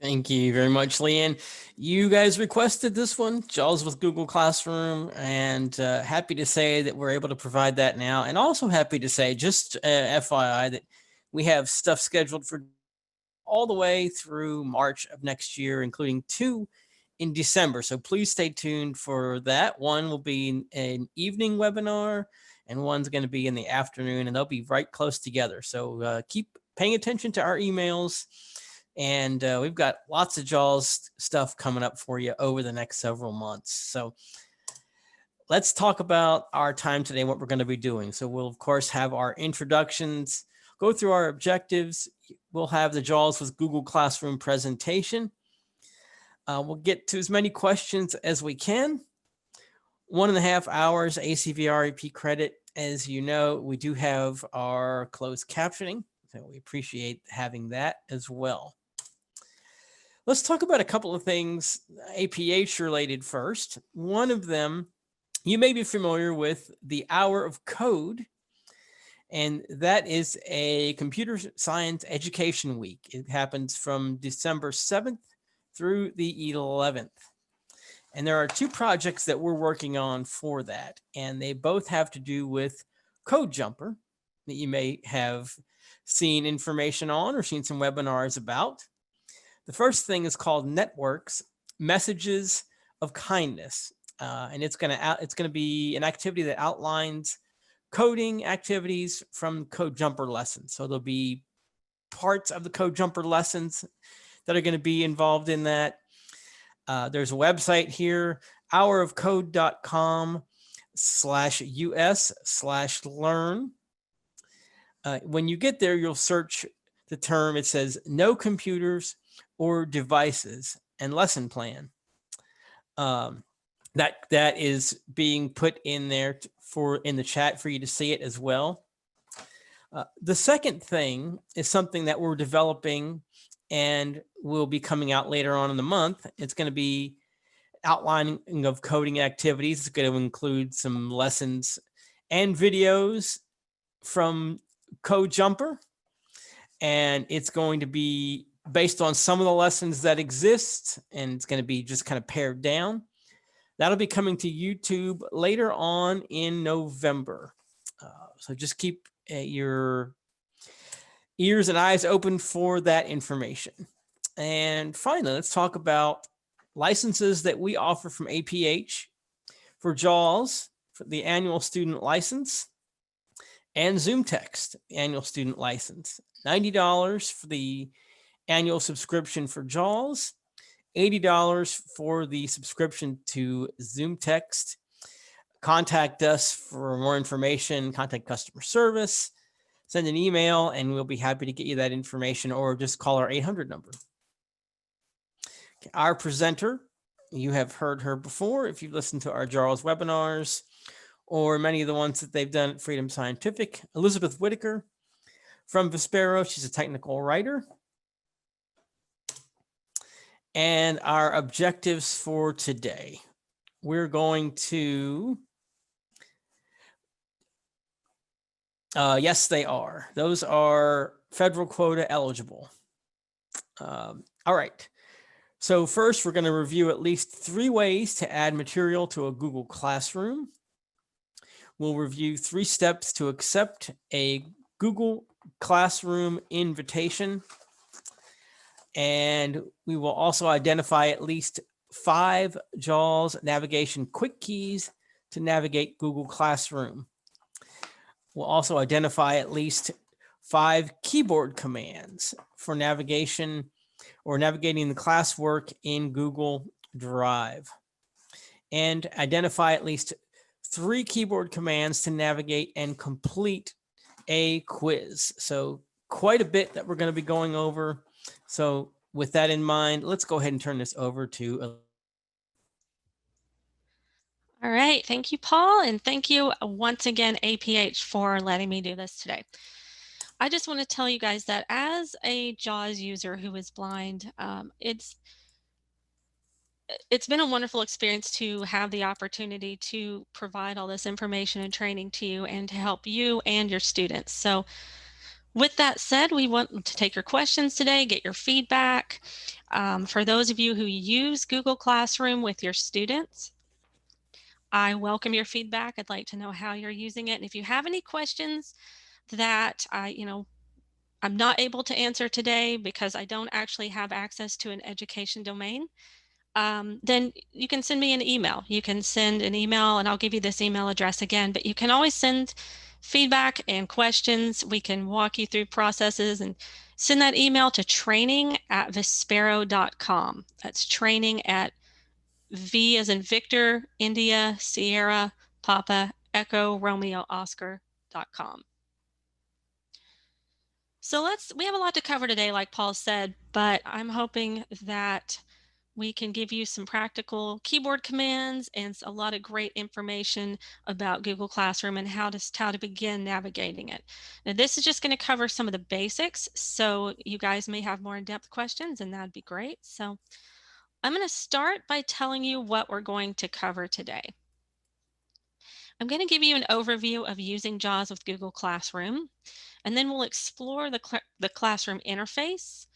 Thank you very much, Leanne. You guys requested this one, JAWS with Google Classroom, and happy to say that we're able to provide that now. And also happy to say, just FYI, that we have stuff scheduled for all the way through March of next year, including 2 in December. So please stay tuned for that. One will be an evening webinar, and one's going to be in the afternoon, and they'll be right close together. So keep paying attention to our emails. And we've got lots of JAWS stuff coming up for you over the next several months. So let's talk about our time today, what we're going to be doing. So we'll, of course, have our introductions, go through our objectives. We'll have the JAWS with Google Classroom presentation. We'll get to as many questions as we can. 1.5 hours ACVREP credit. As you know, we do have our closed captioning, so we appreciate having that as well. Let's talk about a couple of things APH related first. One of them, you may be familiar with the Hour of Code, and that is a computer science education week. It happens from December 7th through the 11th. And there are 2 projects that we're working on for that, and they both have to do with Code Jumper that you may have seen information on or seen some webinars about. The first thing is called Networks, Messages of Kindness. And it's going to be an activity that outlines coding activities from Code Jumper lessons. So there'll be parts of the Code Jumper lessons that are going to be involved in that. There's a website here, hourofcode.com/us/learn. When you get there, you'll search the term. It says no computers or devices and lesson plan. That is being put in there in the chat for you to see it as well. The second thing is something that we're developing and will be coming out later on in the month. It's going to be outlining of coding activities. It's going to include some lessons and videos from Code Jumper, and it's going to be based on some of the lessons that exist, and it's going to be just kind of pared down. That'll be coming to YouTube later on in November. So just keep your ears and eyes open for that information. And finally, let's talk about licenses that we offer from APH for JAWS, for the annual student license, and ZoomText, the annual student license. $90 for the annual subscription for JAWS, $80 for the subscription to ZoomText. Contact us for more information, contact customer service, send an email, and we'll be happy to get you that information, or just call our 800 number. Our presenter, you have heard her before if you've listened to our JAWS webinars or many of the ones that they've done at Freedom Scientific. Elizabeth Whitaker from Vispero. She's a technical writer. And our objectives for today. We're going to, yes, they are. Those are federal quota eligible. All right. So first, we're going to review at least 3 ways to add material to a Google Classroom. We'll review 3 steps to accept a Google Classroom invitation. And we will also identify at least 5 JAWS navigation quick keys to navigate Google Classroom. We'll also identify at least 5 keyboard commands for navigation or navigating the classwork in Google Drive. And identify at least 3 keyboard commands to navigate and complete a quiz. So quite a bit that we're going to be going over. So with that in mind, let's go ahead and turn this over to. All right, thank you, Paul, and thank you once again, APH, for letting me do this today. I just want to tell you guys that as a JAWS user who is blind, it's been a wonderful experience to have the opportunity to provide all this information and training to you and to help you and your students. So with that said, we want to take your questions today, get your feedback. For those of you who use Google Classroom with your students, I welcome your feedback. I'd like to know how you're using it. And if you have any questions that I'm not able to answer today because I don't actually have access to an education domain, then you can send me an email. You can send an email, and I'll give you this email address again, but you can always send feedback and questions. We can walk you through processes, and send that email to training@vispero.com. That's training at V as in Victor, India, Sierra, Papa, Echo, Romeo, Oscar.com. So we have a lot to cover today, like Paul said, but I'm hoping that we can give you some practical keyboard commands and a lot of great information about Google Classroom and how to begin navigating it. Now, this is just going to cover some of the basics, so you guys may have more in-depth questions, and that'd be great. So I'm going to start by telling you what we're going to cover today. I'm going to give you an overview of using JAWS with Google Classroom, and then we'll explore the classroom interface.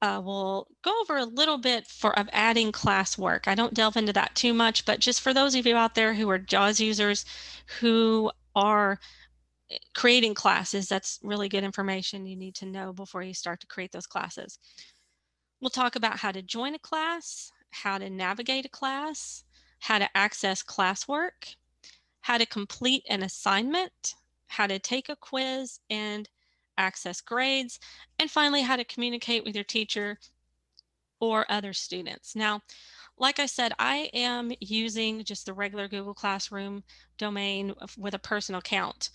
We'll go over a little bit of adding classwork. I don't delve into that too much, but just for those of you out there who are JAWS users who are creating classes, that's really good information you need to know before you start to create those classes. We'll talk about how to join a class, how to navigate a class, how to access classwork, how to complete an assignment, how to take a quiz and access grades, and finally, how to communicate with your teacher or other students. Now, like I said, I am using just the regular Google Classroom domain with a personal account.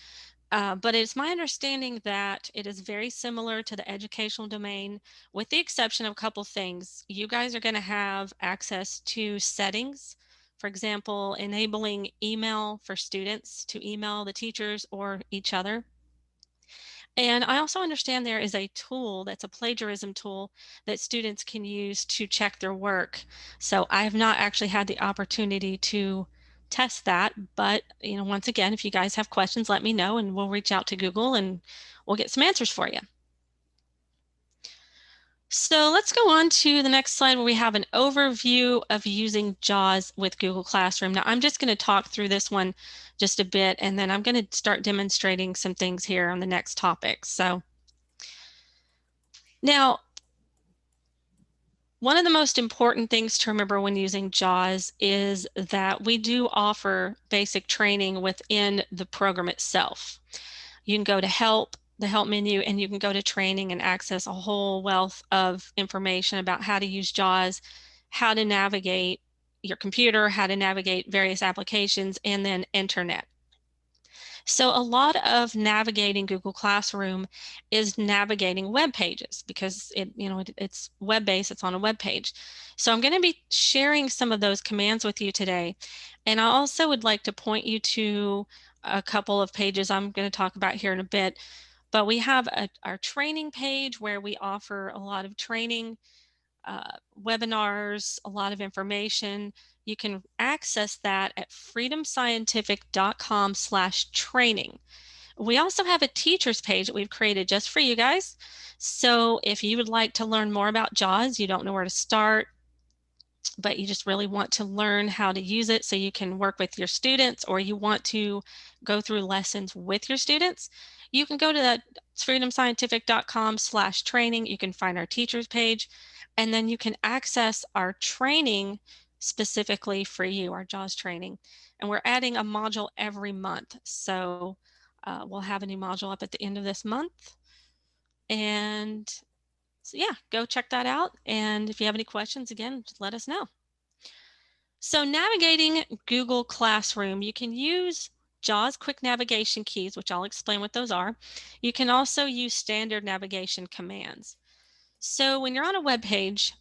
But it's my understanding that it is very similar to the educational domain, with the exception of a couple things. You guys are going to have access to settings, for example, enabling email for students to email the teachers or each other. And I also understand there is a tool that's a plagiarism tool that students can use to check their work. So I have not actually had the opportunity to test that, but once again, if you guys have questions, let me know and we'll reach out to Google and we'll get some answers for you. So let's go on to the next slide where we have an overview of using JAWS with Google Classroom. Now I'm just going to talk through this one just a bit, and then I'm going to start demonstrating some things here on the next topic. So now, one of the most important things to remember when using JAWS is that we do offer basic training within the program itself. You can go to Help, the Help menu, and you can go to Training and access a whole wealth of information about how to use JAWS, how to navigate your computer, how to navigate various applications, and then Internet. So a lot of navigating Google Classroom is navigating web pages because it's web-based, it's on a web page. So I'm going to be sharing some of those commands with you today. And I also would like to point you to a couple of pages I'm going to talk about here in a bit. But we have our training page where we offer a lot of training, webinars, a lot of information. You can access that at freedomscientific.com/training. We also have a teachers page that we've created just for you guys. So if you would like to learn more about JAWS, you don't know where to start, but you just really want to learn how to use it so you can work with your students, or you want to go through lessons with your students, you can go to that freedomscientific.com/training. You can find our teachers page, and then you can access our training specifically for you, our JAWS training. And we're adding a module every month. So we'll have a new module up at the end of this month. And so yeah, go check that out. And if you have any questions, again, just let us know. So navigating Google Classroom, you can use JAWS quick navigation keys, which I'll explain what those are. You can also use standard navigation commands. So when you're on a web page,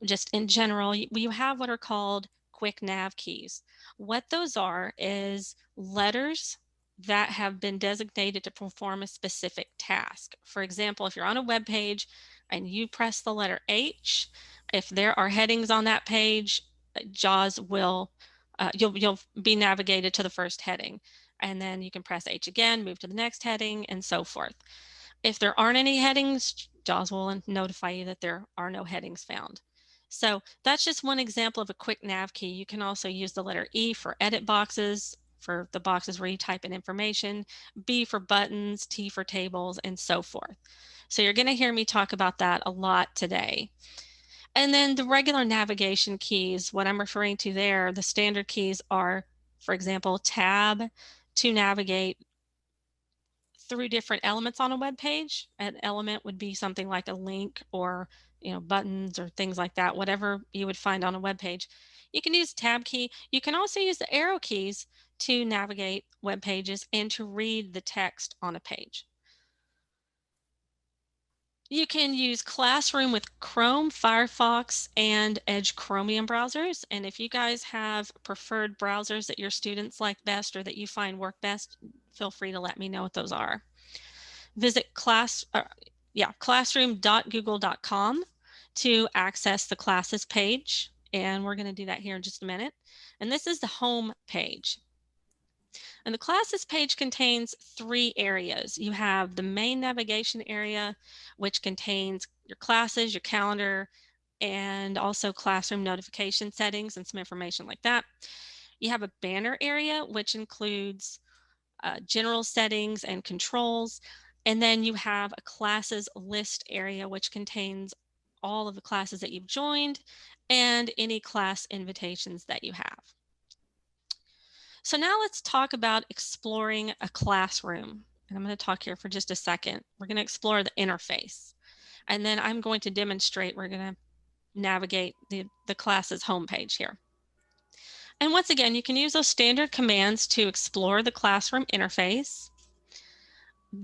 just in general, you have what are called quick nav keys. What those are is letters that have been designated to perform a specific task. For example, if you're on a web page and you press the letter H, if there are headings on that page, JAWS will, you'll be navigated to the first heading. And then you can press H again, move to the next heading, and so forth. If there aren't any headings JAWS will notify you that there are no headings found. So that's just one example of a quick nav key. You can also use the letter E for edit boxes, for the boxes where you type in information, B for buttons, T for tables, and so forth. So you're going to hear me talk about that a lot today. And then the regular navigation keys, what I'm referring to there, the standard keys are, for example, tab to navigate through different elements on a web page. An element would be something like a link or buttons or things like that, whatever you would find on a web page. You can use tab key. You can also use the arrow keys to navigate web pages and to read the text on a page. You can use Classroom with Chrome, Firefox, and Edge Chromium browsers. And if you guys have preferred browsers that your students like best or that you find work best, feel free to let me know what those are. Visit classroom.google.com to access the classes page. And we're going to do that here in just a minute. And this is the home page. And the classes page contains 3 areas. You have the main navigation area, which contains your classes, your calendar, and also classroom notification settings and some information like that. You have a banner area, which includes general settings and controls. And then you have a classes list area, which contains all of the classes that you've joined and any class invitations that you have. So now let's talk about exploring a classroom. And I'm going to talk here for just a second. We're going to explore the interface. And then I'm going to demonstrate, we're going to navigate the class's homepage here. And once again, you can use those standard commands to explore the classroom interface.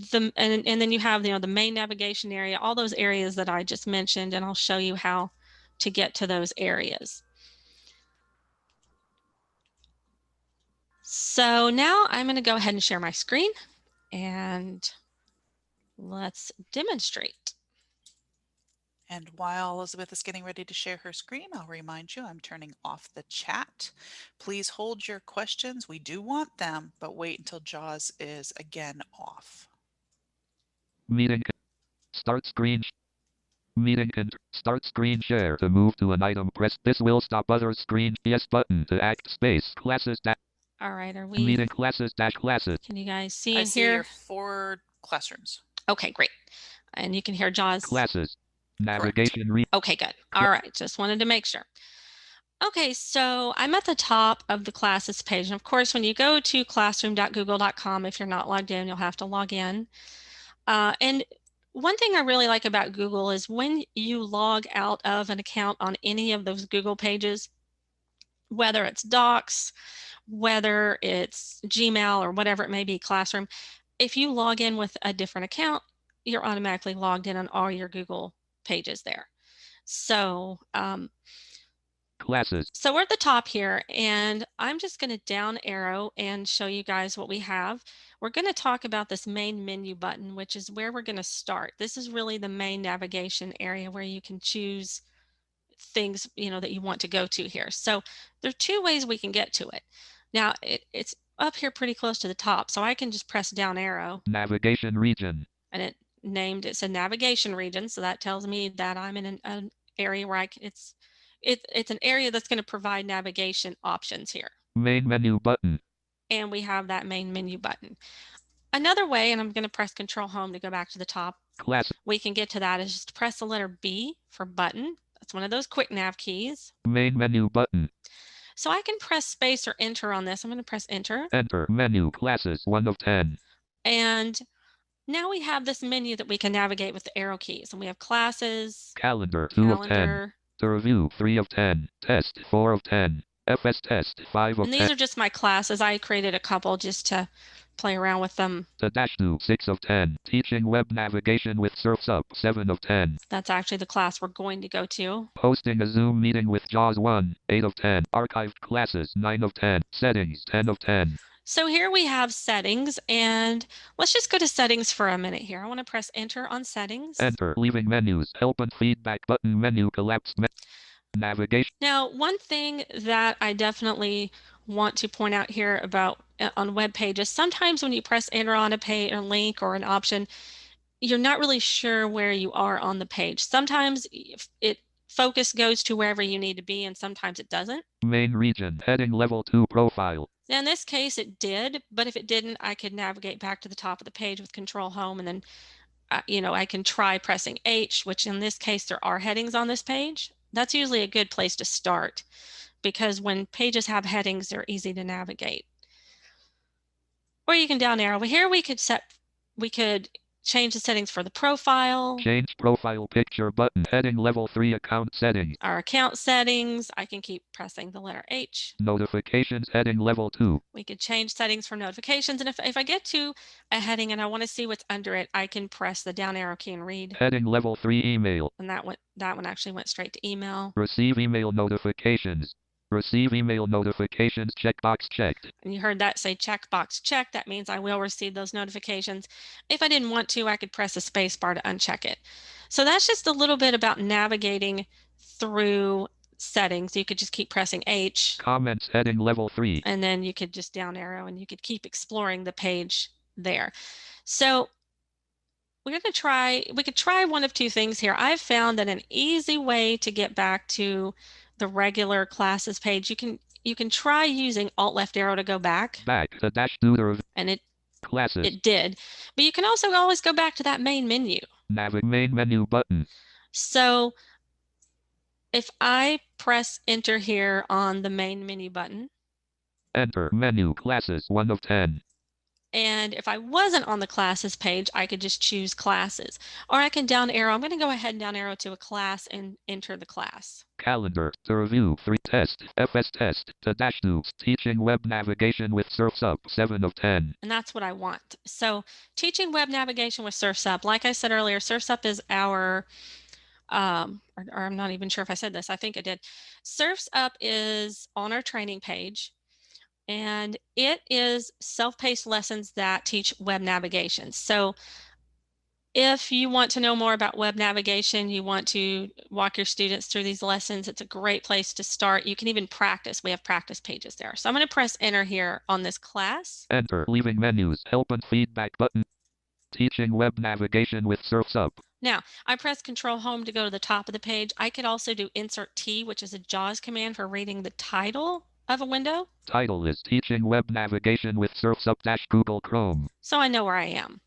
And then you have the main navigation area, all those areas that I just mentioned, and I'll show you how to get to those areas. So now I'm going to go ahead and share my screen and let's demonstrate. And while Elizabeth is getting ready to share her screen, I'll remind you I'm turning off the chat. Please hold your questions. We do want them, but wait until JAWS is again off. Meeting. Start screen. Meeting and start screen share. To move to an item, press this will stop other screen. Yes button to act space. Classes dash. All right, are we? Meeting classes dash classes. Can you guys see I and see hear? your 4 classrooms. Okay, great. And you can hear JAWS. Classes. Navigation. Okay, good. All right, just wanted to make sure. Okay, so I'm at the top of the classes page. And of course, when you go to classroom.google.com, if you're not logged in, you'll have to log in. And one thing I really like about Google is when you log out of an account on any of those Google pages, whether it's Docs, whether it's Gmail or whatever it may be, Classroom, if you log in with a different account, you're automatically logged in on all your Google pages there. So classes. So we're at the top here, and I'm just going to down arrow and show you guys what we have. We're going to talk about this main menu button, which is where we're going to start. This is really the main navigation area where you can choose things that you want to go to here. So there are 2 ways we can get to it. Now it's up here pretty close to the top, so I can just press down arrow. Navigation region. And it's a navigation region, so that tells me that I'm in an area where it's an area that's going to provide navigation options here. Main menu button. And we have that main menu button. Another way, and I'm going to press Control Home to go back to the top. Class. We can get to that is just press the letter B for button. That's one of those quick nav keys. Main menu button. So I can press space or enter on this. I'm going to press enter. Enter menu classes 1 of 10. And now we have this menu that we can navigate with the arrow keys. And we have classes, calendar 2 of 10. The review 3 of 10. Test 4 of 10. FS test 5 of 10. And these are just my classes. I created a couple just to play around with them. The dash 2 6 of 10. Teaching web navigation with Surfs Up 7 of 10. That's actually the class we're going to go to. Hosting a Zoom meeting with JAWS 1 8 of 10. Archived classes 9 of 10. Settings 10 of 10. So here we have settings, and let's just go to settings for a minute here. I want to press enter on settings. Enter leaving menus. Help and feedback button menu collapsed. Navigation. Now, one thing that I definitely want to point out here about on web pages, sometimes when you press enter on a page or link or an option, you're not really sure where you are on the page. Sometimes focus goes to wherever you need to be, and sometimes it doesn't. Main region, heading level 2 profile. Now in this case it did, but if it didn't, I could navigate back to the top of the page with Control Home, and then I can try pressing H, which in this case there are headings on this page. That's usually a good place to start, because when pages have headings, they're easy to navigate. Or you can down arrow. But here we could change the settings for the profile. Change profile picture button. Heading level 3 account settings. Our account settings. I can keep pressing the letter H. Notifications heading level 2. We could change settings for notifications. And if I get to a heading and I want to see what's under it, I can press the down arrow key and read. Heading level 3 email. And that one actually went straight to email. Receive email notifications. Receive email notifications checkbox checked. And you heard that say checkbox checked. That means I will receive those notifications. If I didn't want to, I could press the space bar to uncheck it. So that's just a little bit about navigating through settings. You could just keep pressing H. Comments heading level 3. And then you could just down arrow and you could keep exploring the page there. So we could try one of two things here. I've found that an easy way to get back to the regular classes page, you can try using Alt left arrow to go back. Back the dash tutor and classes. It did. But you can also always go back to that main menu. Navigate main menu button. So if I press enter here on the main menu button. Enter menu classes 1 of 10. And if I wasn't on the classes page, I could just choose classes. Or I can down arrow. I'm going to go ahead and down arrow to a class and enter the class. Calendar, to review 3 test, FS test, to dash 2, teaching web navigation with Surf's Up 7 of 10. And that's what I want. So teaching web navigation with Surf's Up, like I said earlier, Surf's Up is our, or I'm not even sure if I said this, I think I did. Surf's Up is on our training page. And it is self-paced lessons that teach web navigation. So if you want to know more about web navigation, you want to walk your students through these lessons, it's a great place to start. You can even practice. We have practice pages there. So I'm going to press enter here on this class. Enter, leaving menus, help and feedback button. Teaching web navigation with Surf's Up. Now, I press Control Home to go to the top of the page. I could also do Insert T, which is a JAWS command for reading the title of a window. Title is Teaching Web Navigation with Surf's Up - Google Chrome. So I know where I am.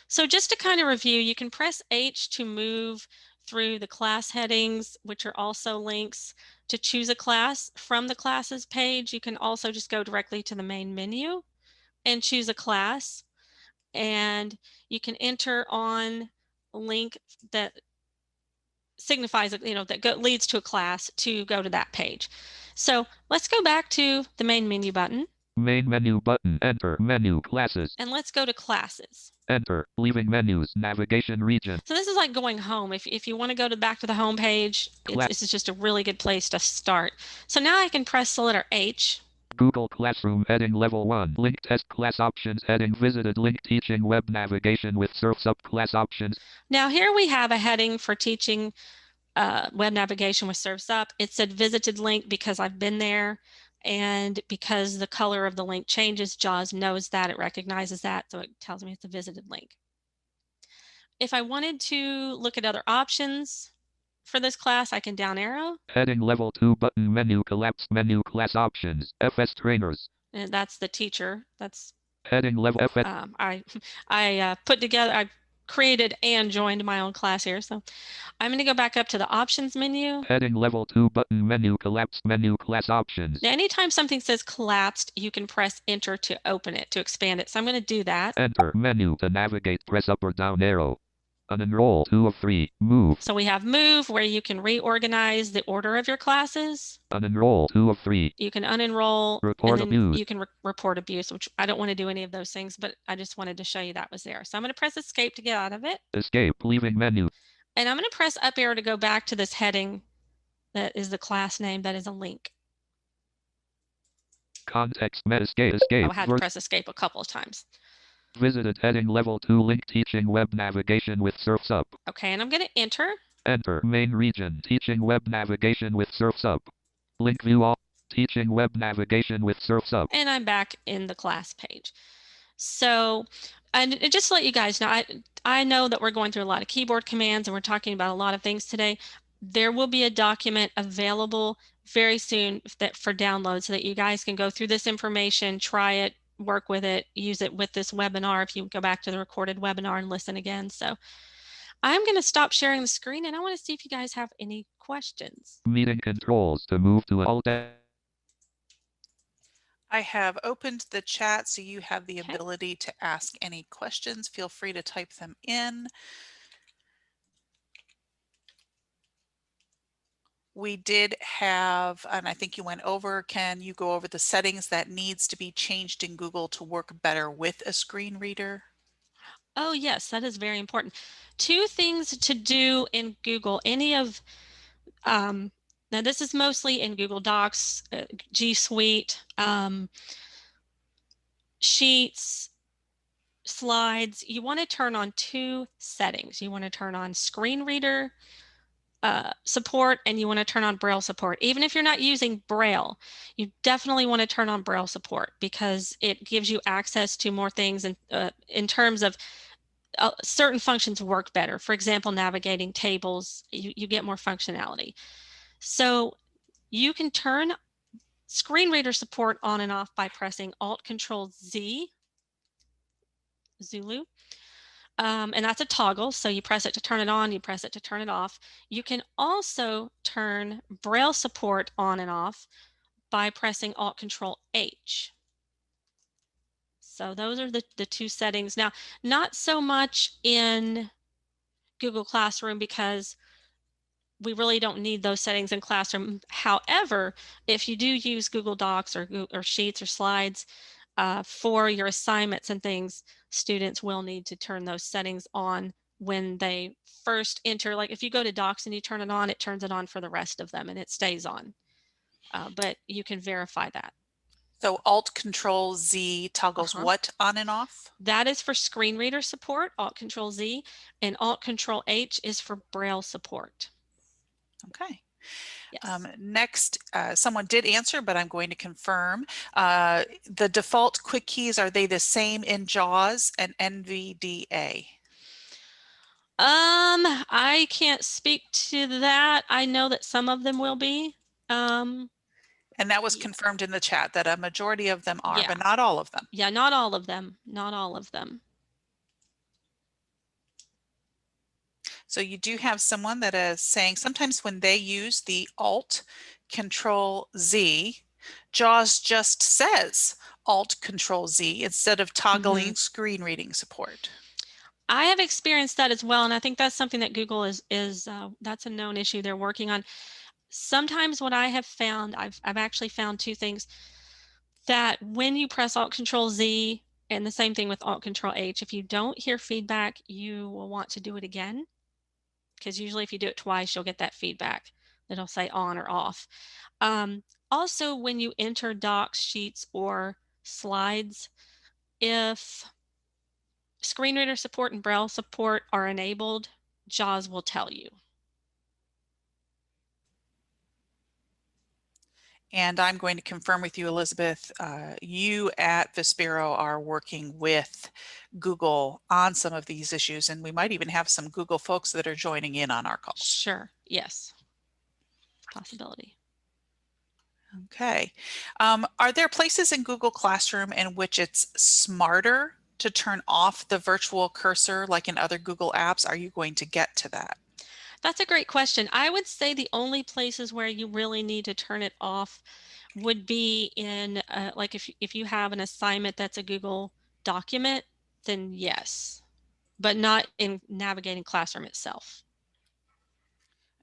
So just to kind of review, you can press H to move through the class headings, which are also links to choose a class from the classes page. You can also just go directly to the main menu and choose a class. And you can enter on a link that signifies, that leads to a class to go to that page. So let's go back to the main menu button. Main menu button, enter, menu, classes. And let's go to classes. Enter, leaving menus, navigation region. So this is like going home. If you want to go back to the home page, this is just a really good place to start. So now I can press the letter H. Google Classroom heading level 1. Link test class options heading visited link teaching web navigation with Surf's Up class options. Now here we have a heading for teaching web navigation with Surf's Up. It said visited link because I've been there, and because the color of the link changes, JAWS knows that, it recognizes that, so it tells me it's a visited link. If I wanted to look at other options for this class, I can down arrow. Heading level 2 button menu collapsed menu class options FS trainers. And that's the teacher. That's heading level FS. I put together, I created and joined my own class here. So I'm going to go back up to the options menu. Heading level 2 button menu collapsed menu class options. Now, anytime something says collapsed, you can press enter to open it, to expand it. So I'm going to do that. Enter menu to navigate, press up or down arrow. Unenroll 2 of 3. Move. So we have move, where you can reorganize the order of your classes. Unenroll 2 of 3. You can unenroll. Report abuse. You can report abuse, which I don't want to do any of those things, but I just wanted to show you that was there. So I'm going to press escape to get out of it. Escape, leaving menu. And I'm going to press up arrow to go back to this heading that is the class name, that is a link. Context, escape. I had to press escape a couple of times. Visited heading level 2 link teaching web navigation with Surf's Up. Okay, and I'm going to enter. Enter main region teaching web navigation with Surf's Up. Link view all teaching web navigation with Surf's Up. And I'm back in the class page. So, and just to let you guys know, I know that we're going through a lot of keyboard commands and we're talking about a lot of things today. There will be a document available very soon for download so that you guys can go through this information, try it, work with it, use it with this webinar if you go back to the recorded webinar and listen again. So I'm going to stop sharing the screen and I want to see if you guys have any questions. Meeting controls to move to Alt. I have opened the chat so you have the Okay. ability to ask any questions. Feel free to type them in. We did have, and I think you went over, can you go over the settings that needs to be changed in Google to work better with a screen reader? Oh yes, that is very important. Two things to do in Google, now this is mostly in Google Docs, G Suite, Sheets, Slides. You want to turn on two settings. You want to turn on screen reader support and you want to turn on Braille support. Even if you're not using Braille, you definitely want to turn on Braille support because it gives you access to more things in terms of certain functions work better. For example, navigating tables, you get more functionality. So you can turn screen reader support on and off by pressing Alt-Control-Z, Zulu. And that's a toggle. So you press it to turn it on, you press it to turn it off. You can also turn Braille support on and off by pressing Alt-Control-H. So those are the two settings. Now, not so much in Google Classroom because we really don't need those settings in Classroom. However, if you do use Google Docs or Sheets or Slides for your assignments and things, students will need to turn those settings on when they first enter. Like if you go to Docs and you turn it turns it on for the rest of them and it stays on. But you can verify that. So Alt-Control-Z toggles what on and off? That is for screen reader support, Alt-Control-Z, and Alt-Control-H is for Braille support. Okay. Yes. Next, someone did answer, but I'm going to confirm. The default quick keys, are they the same in JAWS and NVDA? I can't speak to that. I know that some of them will be. And that was confirmed in the chat that a majority of them are, Yeah. but not all of them. Yeah, not all of them. Not all of them. So you do have someone that is saying sometimes when they use the Alt-Control-Z, JAWS just says Alt-Control-Z instead of toggling screen reading support. I have experienced that as well, and I think that's something that Google is that's a known issue they're working on. Sometimes what I have found, I've actually found two things, that when you press Alt-Control-Z, and the same thing with Alt-Control-H, if you don't hear feedback, you will want to do it again. Because usually if you do it twice, you'll get that feedback. It'll say on or off. Also, when you enter Docs, Sheets, or Slides, if screen reader support and Braille support are enabled, JAWS will tell you. And I'm going to confirm with you, Elizabeth, you at Vispero are working with Google on some of these issues, and we might even have some Google folks that are joining in on our calls. Sure, yes, possibility. Okay. Are there places in Google Classroom in which it's smarter to turn off the virtual cursor like in other Google apps? Are you going to get to that? That's a great question. I would say the only places where you really need to turn it off would be in like if you have an assignment that's a Google document, then yes, but not in navigating Classroom itself.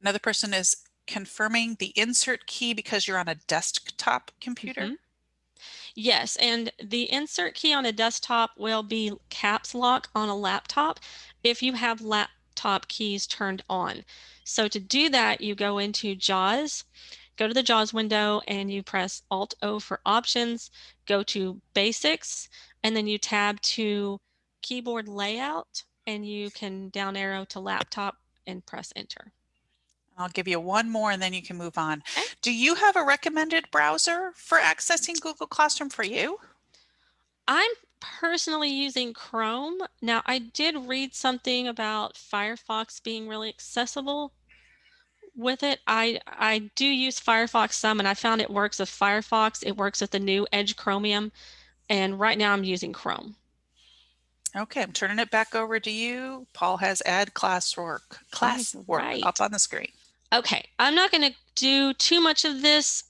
Another person is confirming the insert key because you're on a desktop computer. Yes, and the insert key on a desktop will be caps lock on a laptop if you have laptop keys turned on. So to do that, you go into JAWS, go to the JAWS window and you press Alt-O for options, go to basics, and then you tab to keyboard layout and you can down arrow to laptop and press enter. I'll give you one more and then you can move on. Okay. Do you have a recommended browser for accessing Google Classroom for you? I'm personally using Chrome. Now, I did read something about Firefox being really accessible with it. I do use Firefox some, and I found it works with Firefox. It works with the new Edge Chromium, and right now I'm using Chrome. Okay, I'm turning it back over to you. Paul has add classwork Right. up on the screen. Okay, I'm not going to do too much of this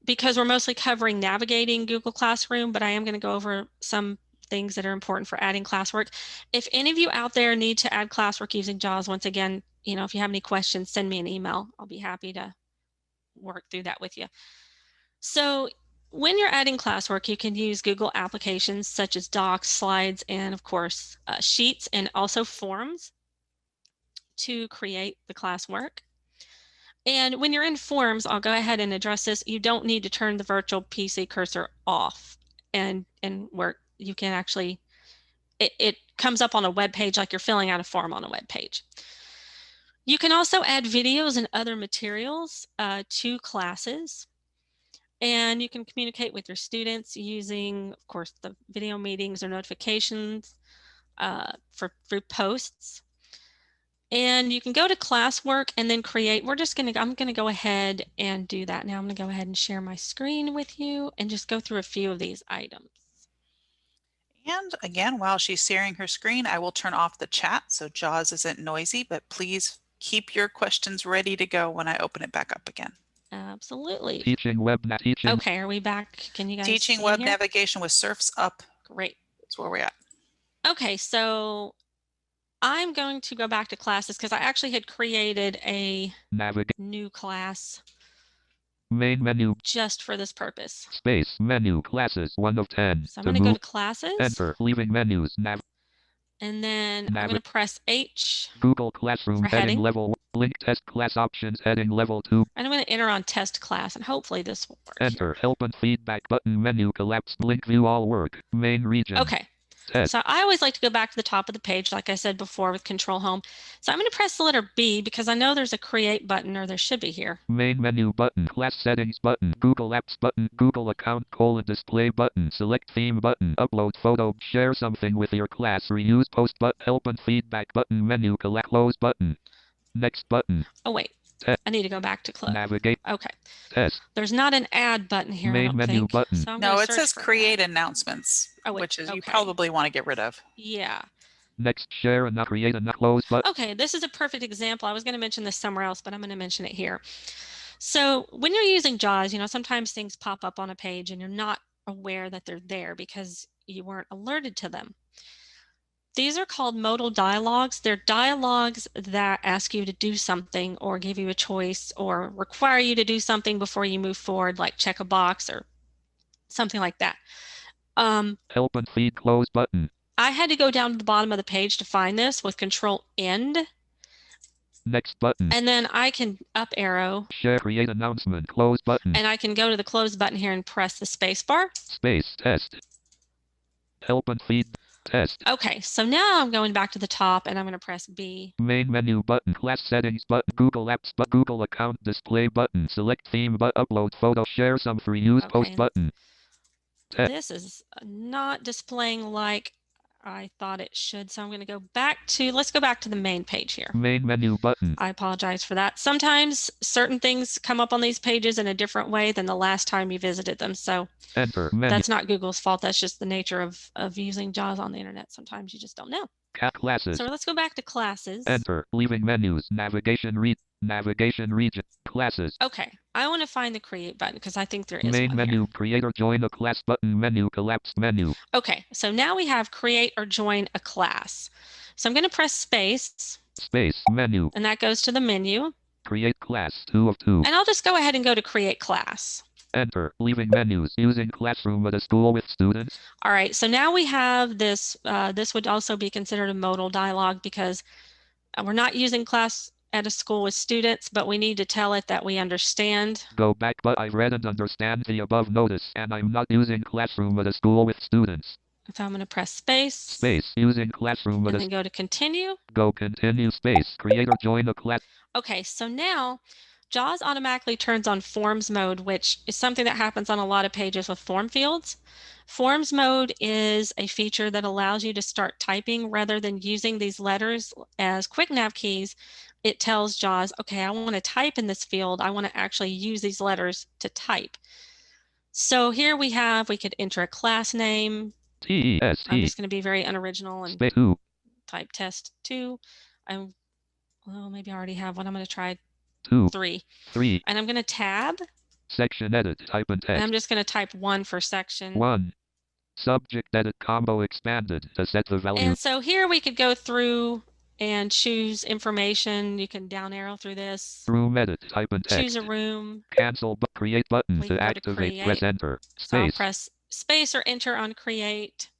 because we're mostly covering navigating Google Classroom, but I am going to go over some things that are important for adding classwork. If any of you out there need to add classwork using JAWS, once again, if you have any questions, send me an email. I'll be happy to work through that with you. So when you're adding classwork, you can use Google applications such as Docs, Slides, and of course, Sheets, and also Forms to create the classwork. And when you're in Forms, I'll go ahead and address this. You don't need to turn the virtual PC cursor off, and where you can actually, it comes up on a web page like you're filling out a form on a web page. You can also add videos and other materials to classes. And you can communicate with your students using, of course, the video meetings or notifications through posts. And you can go to classwork and then create. I'm going to go ahead and do that now. I'm going to go ahead and share my screen with you and just go through a few of these items. And again, while she's sharing her screen, I will turn off the chat so JAWS isn't noisy, but please keep your questions ready to go when I open it back up again. Absolutely. Teaching web teaching. Okay, are we back? Can you guys Teaching see web here? navigation with surfs up. Great. That's where we're at. Okay, so I'm going to go back to classes because I actually had created a new class Main menu. Just for this purpose. Space menu classes 1 of 10. So I'm going to go to classes. Enter leaving menus. And then I'm going to press H. Google Classroom for heading level. Link test class options heading level 2. And I'm going to enter on test class, and hopefully this will work. Enter help and feedback button menu collapsed. Link view all work. Main region. Okay. So I always like to go back to the top of the page, like I said before, with Control Home. So I'm going to press the letter B because I know there's a Create button, or there should be here. Main menu button, Class Settings button, Google Apps button, Google Account: Display button, Select Theme button, Upload photo, Share something with your class, Reuse post button, Help and Feedback button, Menu Collect Close button, Next button. Oh wait, I need to go back to close. Navigate. Okay. Test. There's not an Add button here. Main menu button. So no, it says Create Announcements, which is you probably want to get rid of. Yeah. Next, share and not create and not close button. Okay, this is a perfect example. I was going to mention this somewhere else, but I'm going to mention it here. So when you're using JAWS, sometimes things pop up on a page and you're not aware that they're there because you weren't alerted to them. These are called modal dialogs. They're dialogs that ask you to do something or give you a choice or require you to do something before you move forward, like check a box or something like that. Help and feed close button. I had to go down to the bottom of the page to find this with Control End. Next button. And then I can up arrow. Share create announcement close button. And I can go to the close button here and press the space bar. Space test. Help and feed test. Okay, so now I'm going back to the top and I'm going to press B. Main menu button, Class Settings button, Google Apps button, Google Account Display button, Select Theme button, Upload photo, Share some free use post button. This is not displaying like I thought it should, so I'm going to go back to, let's go back to the main page here. Main menu button. I apologize for that. Sometimes certain things come up on these pages in a different way than the last time you visited them, so Enter menu. That's not Google's fault. That's just the nature of using JAWS on the internet. Sometimes you just don't know. Classes. So let's go back to classes. Enter leaving menus, navigation region, classes. Okay, I want to find the create button because I think there is Main one menu, here. creator join a class button, menu collapsed menu. Okay, so now we have create or join a class. So I'm going to press space. Space menu. And that goes to the menu. Create class 2 of 2. And I'll just go ahead and go to create class. Enter leaving menus using classroom at a school with students. All right, so now we have this. This would also be considered a modal dialogue because we're not using class at a school with students, but we need to tell it that we understand. Go back, but I read and understand the above notice, and I'm not using classroom at a school with students. So I'm going to press space. Space using classroom at and then go to continue. Go continue space. Creator join a class. Okay, so now JAWS automatically turns on forms mode, which is something that happens on a lot of pages with form fields. Forms mode is a feature that allows you to start typing rather than using these letters as quick nav keys. It tells JAWS, okay, I want to type in this field. I want to actually use these letters to type. So here we could enter a class name. I'm just going to be very unoriginal and type test 2. Well, maybe I already have one. I'm going to try 3. And I'm going to tab. Section edit, type and text. And I'm just going to type 1 for section. 1. Subject edit combo expanded to set the value. And so here we could go through and choose information. You can down arrow through this. Room edit, type and text. Choose a room. Cancel, but create button We to can go to activate. create. Press enter. So I'll Space. press space or enter on create.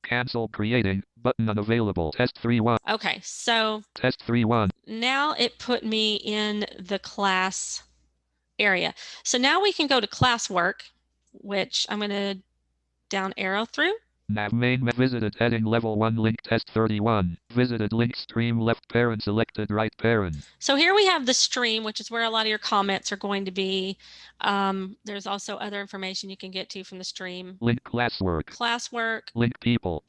Cancel creating. Button unavailable. Test 3.1. Okay, so Test 3.1. now it put me in the class area. So now we can go to classwork, which I'm going to down arrow through. Nav main visited heading level 1 link test 31. Visited link stream left parent selected right parent. So here we have the stream, which is where a lot of your comments are going to be. There's also other information you can get to from the stream. Link classwork. Classwork. Link people.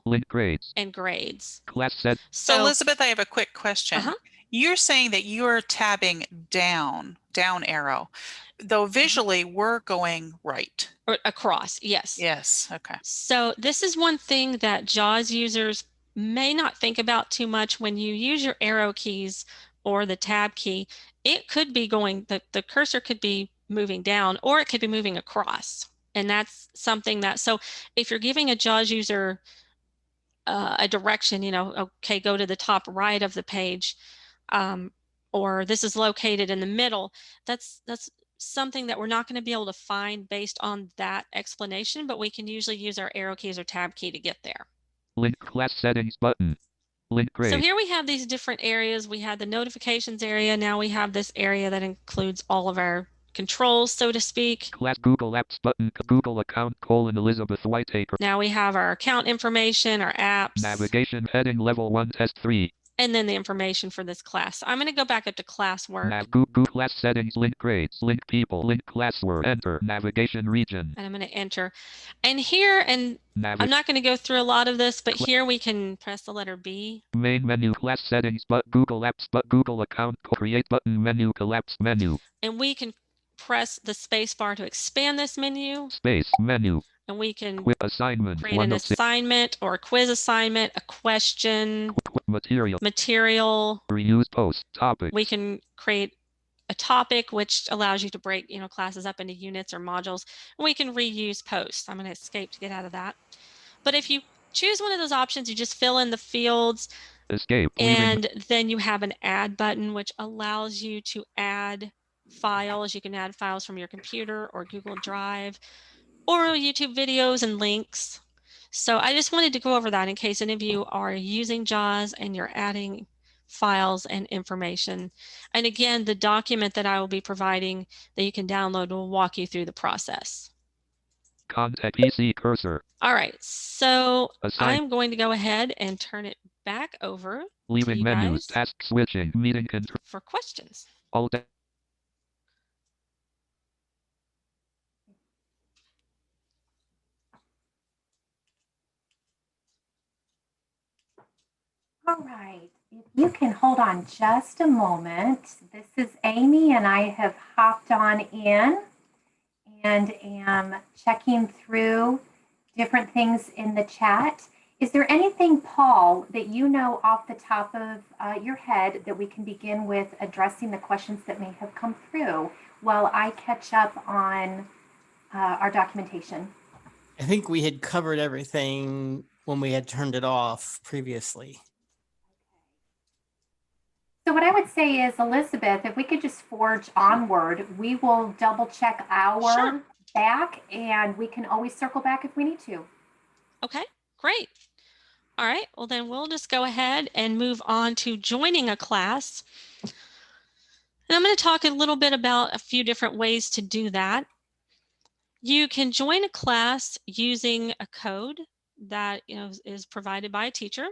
Link grades. And grades. Class set. So Elizabeth, I have a quick question. Uh-huh. You're saying that you're tabbing down arrow, though visually we're going right. Or across, yes. Yes, okay. So this is one thing that JAWS users may not think about too much. When you use your arrow keys or the tab key, it could be going, the cursor could be moving down or it could be moving across. And that's something that, so if you're giving a JAWS user a direction, you know, okay, go to the top right of the page, or this is located in the middle, that's something that we're not going to be able to find based on that explanation, but we can usually use our arrow keys or tab key to get there. Link class settings button. Link grade. So here we have these different areas. We had the notifications area. Now we have this area that includes all of our controls, so to speak. Class Google Apps button. Google account : Elizabeth Whitaker. Now we have our account information, our apps. Navigation heading level 1 test 3. And then the information for this class. I'm going to go back up to classwork. Google class settings, link grades, link people, link classwork, enter, navigation region. And I'm going to enter. And here, and I'm not going to go through a lot of this, but here we can press the letter B. Main menu, class settings, but Google Apps, but Google account, create button menu, collapse menu. And we press the space bar to expand this menu. Space menu. And we can assignment, create an assignment or a quiz assignment, a question, material, reuse post, topic. We can create a topic, which allows you to break, you know, classes up into units or modules. And we can reuse posts. I'm going to escape to get out of that. But if you choose one of those options, you just fill in the fields. Escape. And then you have an add button, which allows you to add files. You can add files from your computer or Google Drive, or YouTube videos and links. So I just wanted to go over that in case any of you are using JAWS and you're adding files and information. And again, the document that I will be providing that you can download will walk you through the process. Contact PC cursor. All right, so I'm going to go ahead and turn it back over Leaving to you menus, guys task switching, meeting control for questions. Alt. All right, if you can hold on just a moment. This is Amy and I have hopped on in and am checking through different things in the chat. Is there anything, Paul, that you know off the top of your head that we can begin with addressing the questions that may have come through while I catch up on our documentation? I think we had covered everything when we had turned it off previously. So what I would say is, Elizabeth, if we could just forge onward, we will double check our back and we can always circle back if we need to. Okay, great. All right, well then we'll just go ahead and move on to joining a class. And I'm going to talk a little bit about a few different ways to do that. You can join a class using a code that is provided by a teacher.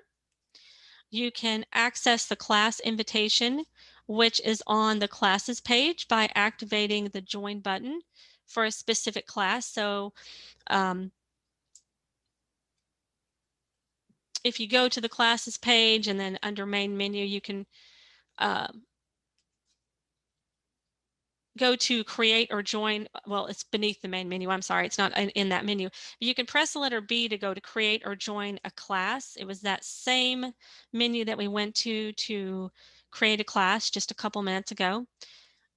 You can access the class invitation, which is on the classes page, by activating the join button for a specific class. So if you go to the classes page and then under main menu, you can go to create or join. Well, it's beneath the main menu. I'm sorry, it's not in that menu. But you can press the letter B to go to create or join a class. It was that same menu that we went to create a class just a couple minutes ago.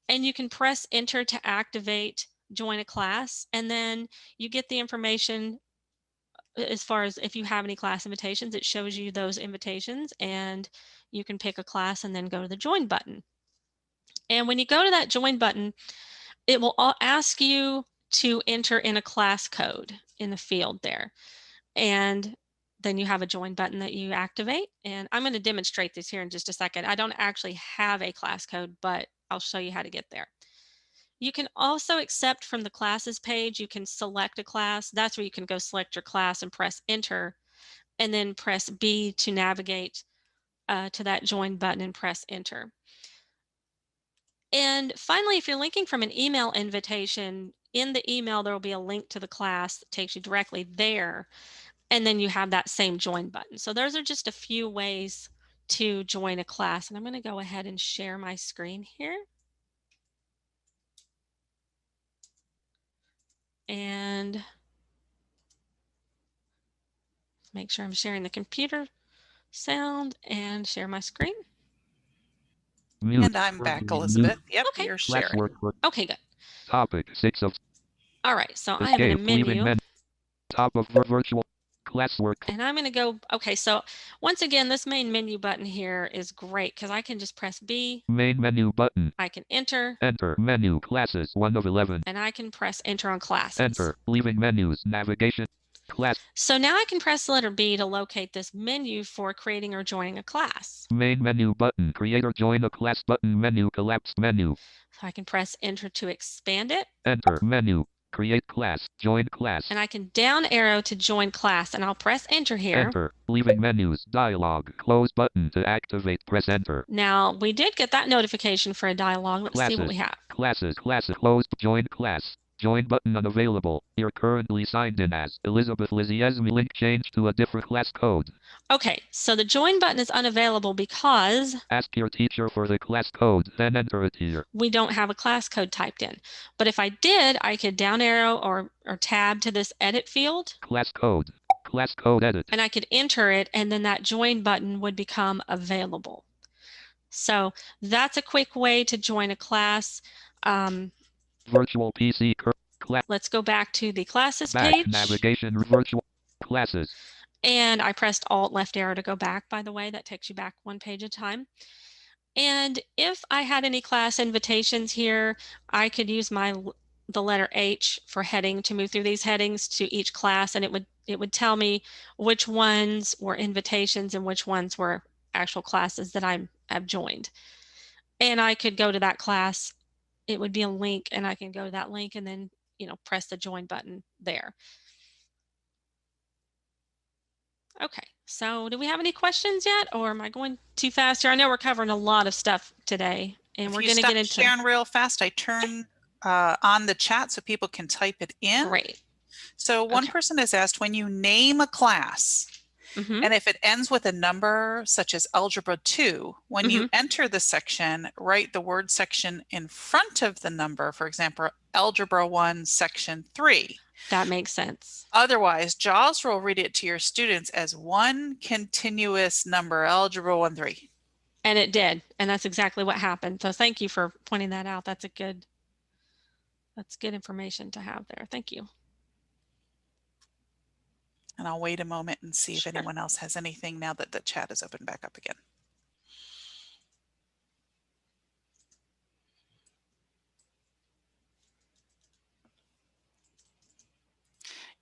And you can press enter to activate join a class, and then you get the information as far as if you have any class invitations. It shows you those invitations, and you can pick a class and then go to the join button. And when you go to that join button, it will ask you to enter in a class code in the field there. And then you have a join button that you activate. And I'm going to demonstrate this here in just a second. I don't actually have a class code, but I'll show you how to get there. You can also accept from the classes page. You can select a class. That's where you can go select your class and press enter, and then press B to navigate to that join button and press enter. And finally, if you're linking from an email invitation, in the email, there will be a link to the class that takes you directly there. And then you have that same join button. So those are just a few ways to join a class. And I'm going to go ahead and share my screen here. And make sure I'm sharing the computer sound and share my screen. Mute. And I'm back, Elizabeth. Yep, Okay. you're sharing. Classwork. Okay, good. Topic 6 of All right, so I am in a escape. Leaving menu. Top of virtual classwork. And I'm going to go, okay, so once again, this main menu button here is great because I can just press B. Main menu button. I can enter. Enter. Menu. Classes 1 of 11. And I can press enter on classes. Enter. Leaving menus. Navigation. Class. So now I can press the letter B to locate this menu for creating or joining a class. Main menu button. Create or join a class button. Menu. Collapsed menu. So I can press enter to expand it. Enter. Menu. Create class. Join class. And I can down arrow to join class, and I'll press enter here. Enter. Leaving menus. Dialog. Close button to activate. Press enter. Now we did get that notification for a dialog. Let's see what we have. Classes. Classes. Closed. Join class. Join button unavailable. You're currently signed in as Elizabeth Liziesme. Link changed to a different class code. Okay, so the join button is unavailable because ask your teacher for the class code, then enter it here. We don't have a class code typed in. But if I did, I could down arrow or tab to this edit field. Class code edit. And I could enter it, and then that join button would become available. So that's a quick way to join a class. Virtual PC class. Let's go back to the classes page. Navigation virtual classes. And I pressed Alt left arrow to go back, by the way. That takes you back one page at a time. And if I had any class invitations here, I could use the letter H for heading to move through these headings to each class, and it would tell me which ones were invitations and which ones were actual classes that I've joined. And I could go to that class. It would be a link, and I can go to that link and then, press the join button there. Okay, so do we have any questions yet, or am I going too fast here? I know we're covering a lot of stuff today, and we're going to get into sharing real fast. I turn on the chat so people can type it in. Great. So one person has asked, when you name a class, and if it ends with a number such as Algebra 2, when you enter the section, write the word section in front of the number, for example, Algebra 1, Section 3. That makes sense. Otherwise, JAWS will read it to your students as one continuous number, Algebra 1, 3. And it did. And that's exactly what happened. So thank you for pointing that out. That's good information to have there. Thank you. And I'll wait a moment and see if anyone else has anything now that the chat is opened back up again.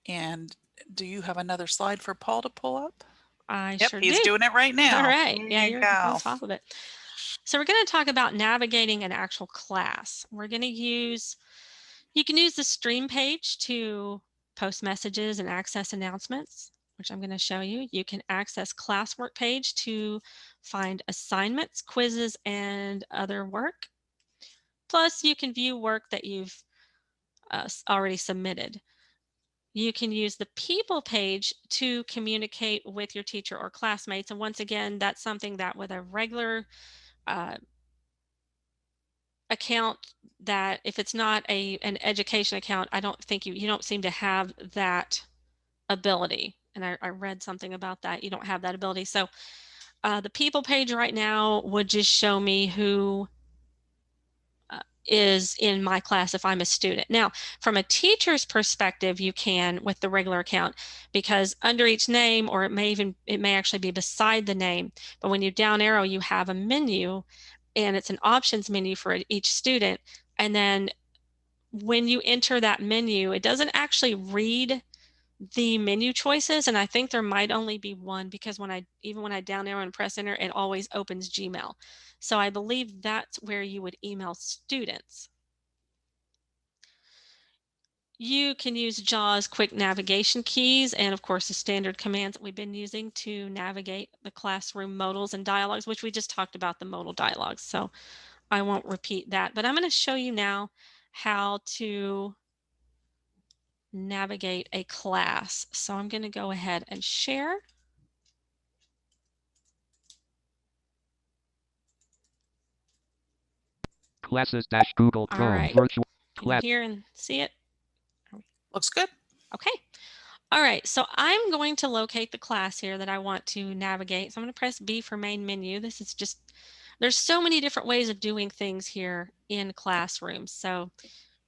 And do you have another slide for Paul to pull up? I yep, sure he's do. doing it right now. All right. There Yeah, you you're go. on top of it. So we're going to talk about navigating an actual class. We're going to you can use the stream page to post messages and access announcements. which I'm going to show you. You can access classwork page to find assignments, quizzes, and other work. Plus, you can view work that you've already submitted. You can use the people page to communicate with your teacher or classmates. And once again, that's something that with a regular account, that if it's not an education account, I don't think you don't seem to have that ability. And I read something about that. You don't have that ability. So the people page right now would just show me who is in my class if I'm a student. Now, from a teacher's perspective, you can with the regular account, because under each name, or it may actually be beside the name, but when you down arrow, you have a menu, and it's an options menu for each student. And then when you enter that menu, it doesn't actually read the menu choices, and I think there might only be one, because even when I down arrow and press enter, it always opens Gmail. So I believe that's where you would email students. You can use JAWS quick navigation keys and of course the standard commands that we've been using to navigate the classroom modals and dialogues, which we just talked about the modal dialogues, so I won't repeat that. But I'm going to show you now how to navigate a class. So I'm going to go ahead and share. Classes-Google Chrome. All right. Virtual Can you class. hear and see it? Looks good. Okay. All right. So I'm going to locate the class here that I want to navigate. So I'm going to press B for main menu. This is just, there's so many different ways of doing things here in classrooms. So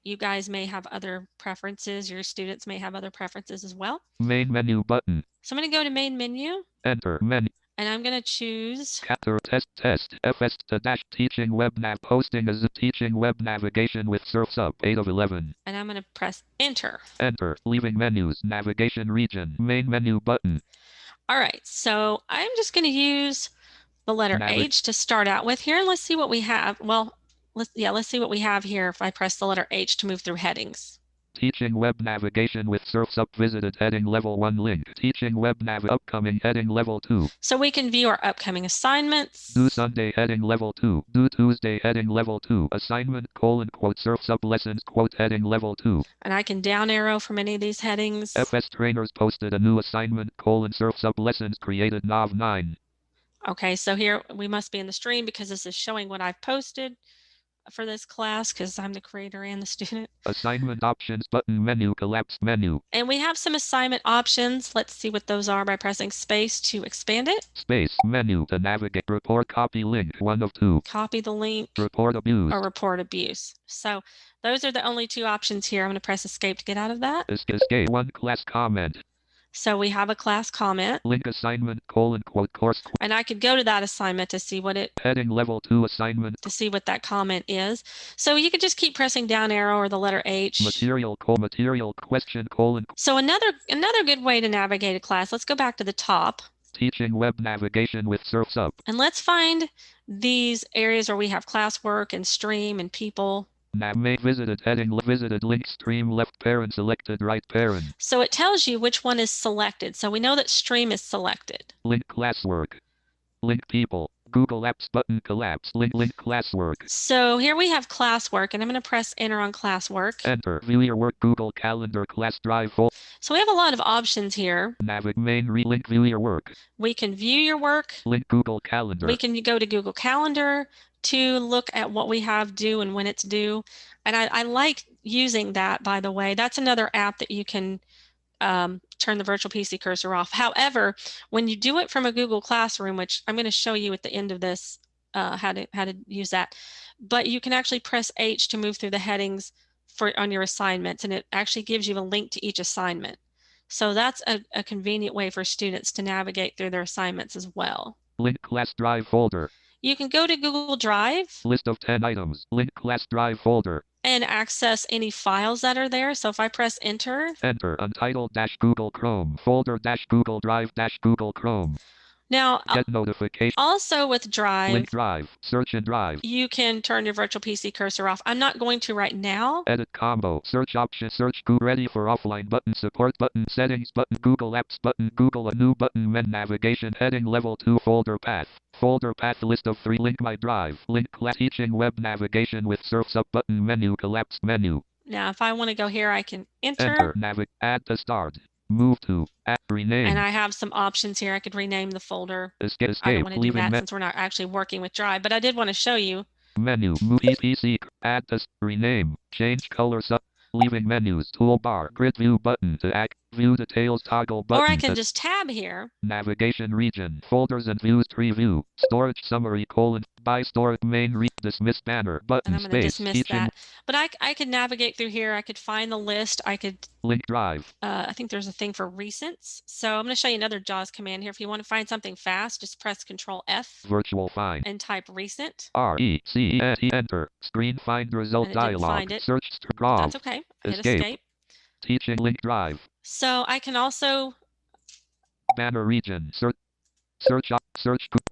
you guys may have other preferences. Your students may have other preferences as well. Main menu button. So I'm going to go to main menu. Enter menu. And I'm going to choose Capture test FS to dash teaching web nav posting as a teaching web navigation with Surf's Up 8 of 11. And I'm going to press enter. Enter. Leaving menus. Navigation region. Main menu button. All right. So I'm just going to use the letter H to start out with here. And let's see what we have. Well, let's see what we have here if I press the letter H to move through headings. Teaching web navigation with Surf's Up visited heading level 1 link. Teaching web nav upcoming heading level 2. So we can view our upcoming assignments. Due Sunday heading level 2. Due Tuesday heading level 2. Assignment : Surf's Up lessons heading level 2. And I can down arrow from any of these headings. FS trainers posted a new assignment : Surf's Up lessons created Nav 9. Okay, so here we must be in the stream because this is showing what I've posted for this class because I'm the creator and the student. Assignment options button menu collapsed menu. And we have some assignment options. Let's see what those are by pressing space to expand it. Space menu to navigate. Report copy link 1 of 2. Copy the link. Report abuse. Or report abuse. So those are the only two options here. I'm going to press escape to get out of that. Escape 1 class comment. So we have a class comment. Link assignment : course. And I could go to that assignment to see what it heading level 2 assignment. To see what that comment is. So you could just keep pressing down arrow or the letter H. Material question : So another good way to navigate a class. Let's go back to the top. Teaching web navigation with Surf's Up. And let's find these areas where we have classwork and stream and people. Visited heading visited link stream left parent selected right parent. So it tells you which one is selected. So we know that stream is selected. Link classwork. Link people. Google Apps button collapse. Link classwork. So here we have classwork, and I'm going to press enter on classwork. Enter. View your work. Google Calendar class drive folder. So we have a lot of options here. Main relink. View your work. We can view your work. Link Google Calendar. We can go to Google Calendar to look at what we have due and when it's due. And I like using that, by the way. That's another app that you can turn the virtual PC cursor off. However, when you do it from a Google Classroom, which I'm going to show you at the end of this, how to use that, but you can actually press H to move through the headings on your assignments, and it actually gives you a link to each assignment. So that's a convenient way for students to navigate through their assignments as well. Link class drive folder. You can go to Google Drive. List of 10 items. Link class drive folder. And access any files that are there. So if I press enter. Enter. Untitled Google Chrome. Folder Google Drive Google Chrome. Now, Get notification. also with Drive, Link Drive. Search in Drive. you can turn your virtual PC cursor off. I'm not going to right now. Edit combo. Search option. Search Google. Ready for offline button. Support button. Settings button. Google Apps button. Google a new button. Men navigation. Heading level 2. Folder path. Folder path list of 3. Link my Drive. Link class teaching web navigation with surfs up button. Menu collapsed menu. Now, if I want to go here, I can enter. Enter. Add to start. Move to. Add. Rename. And I have some options here. I could rename the folder. Escape. I don't want to do Leaving that since we're not actually working with Drive, but I did want to show you. Menu. Move PC. Add to. Rename. Change color. Leaving menus. Toolbar. Grid view button to act. View details toggle button. Or I can just tab here. Navigation region. Folders and views. Tree view. Storage summary. By storage main dismiss banner button. And I'm going to dismiss teaching. that. But I could navigate through here. I could find the list. I could link Drive. I think there's a thing for recents. So I'm going to show you another JAWS command here. If you want to find something fast, just press Control F. Virtual find. And type recent. RECENT. Enter. Screen find result dialog. Search scroll. That's okay. Hit escape. Teaching link Drive. So I can also banner region. Search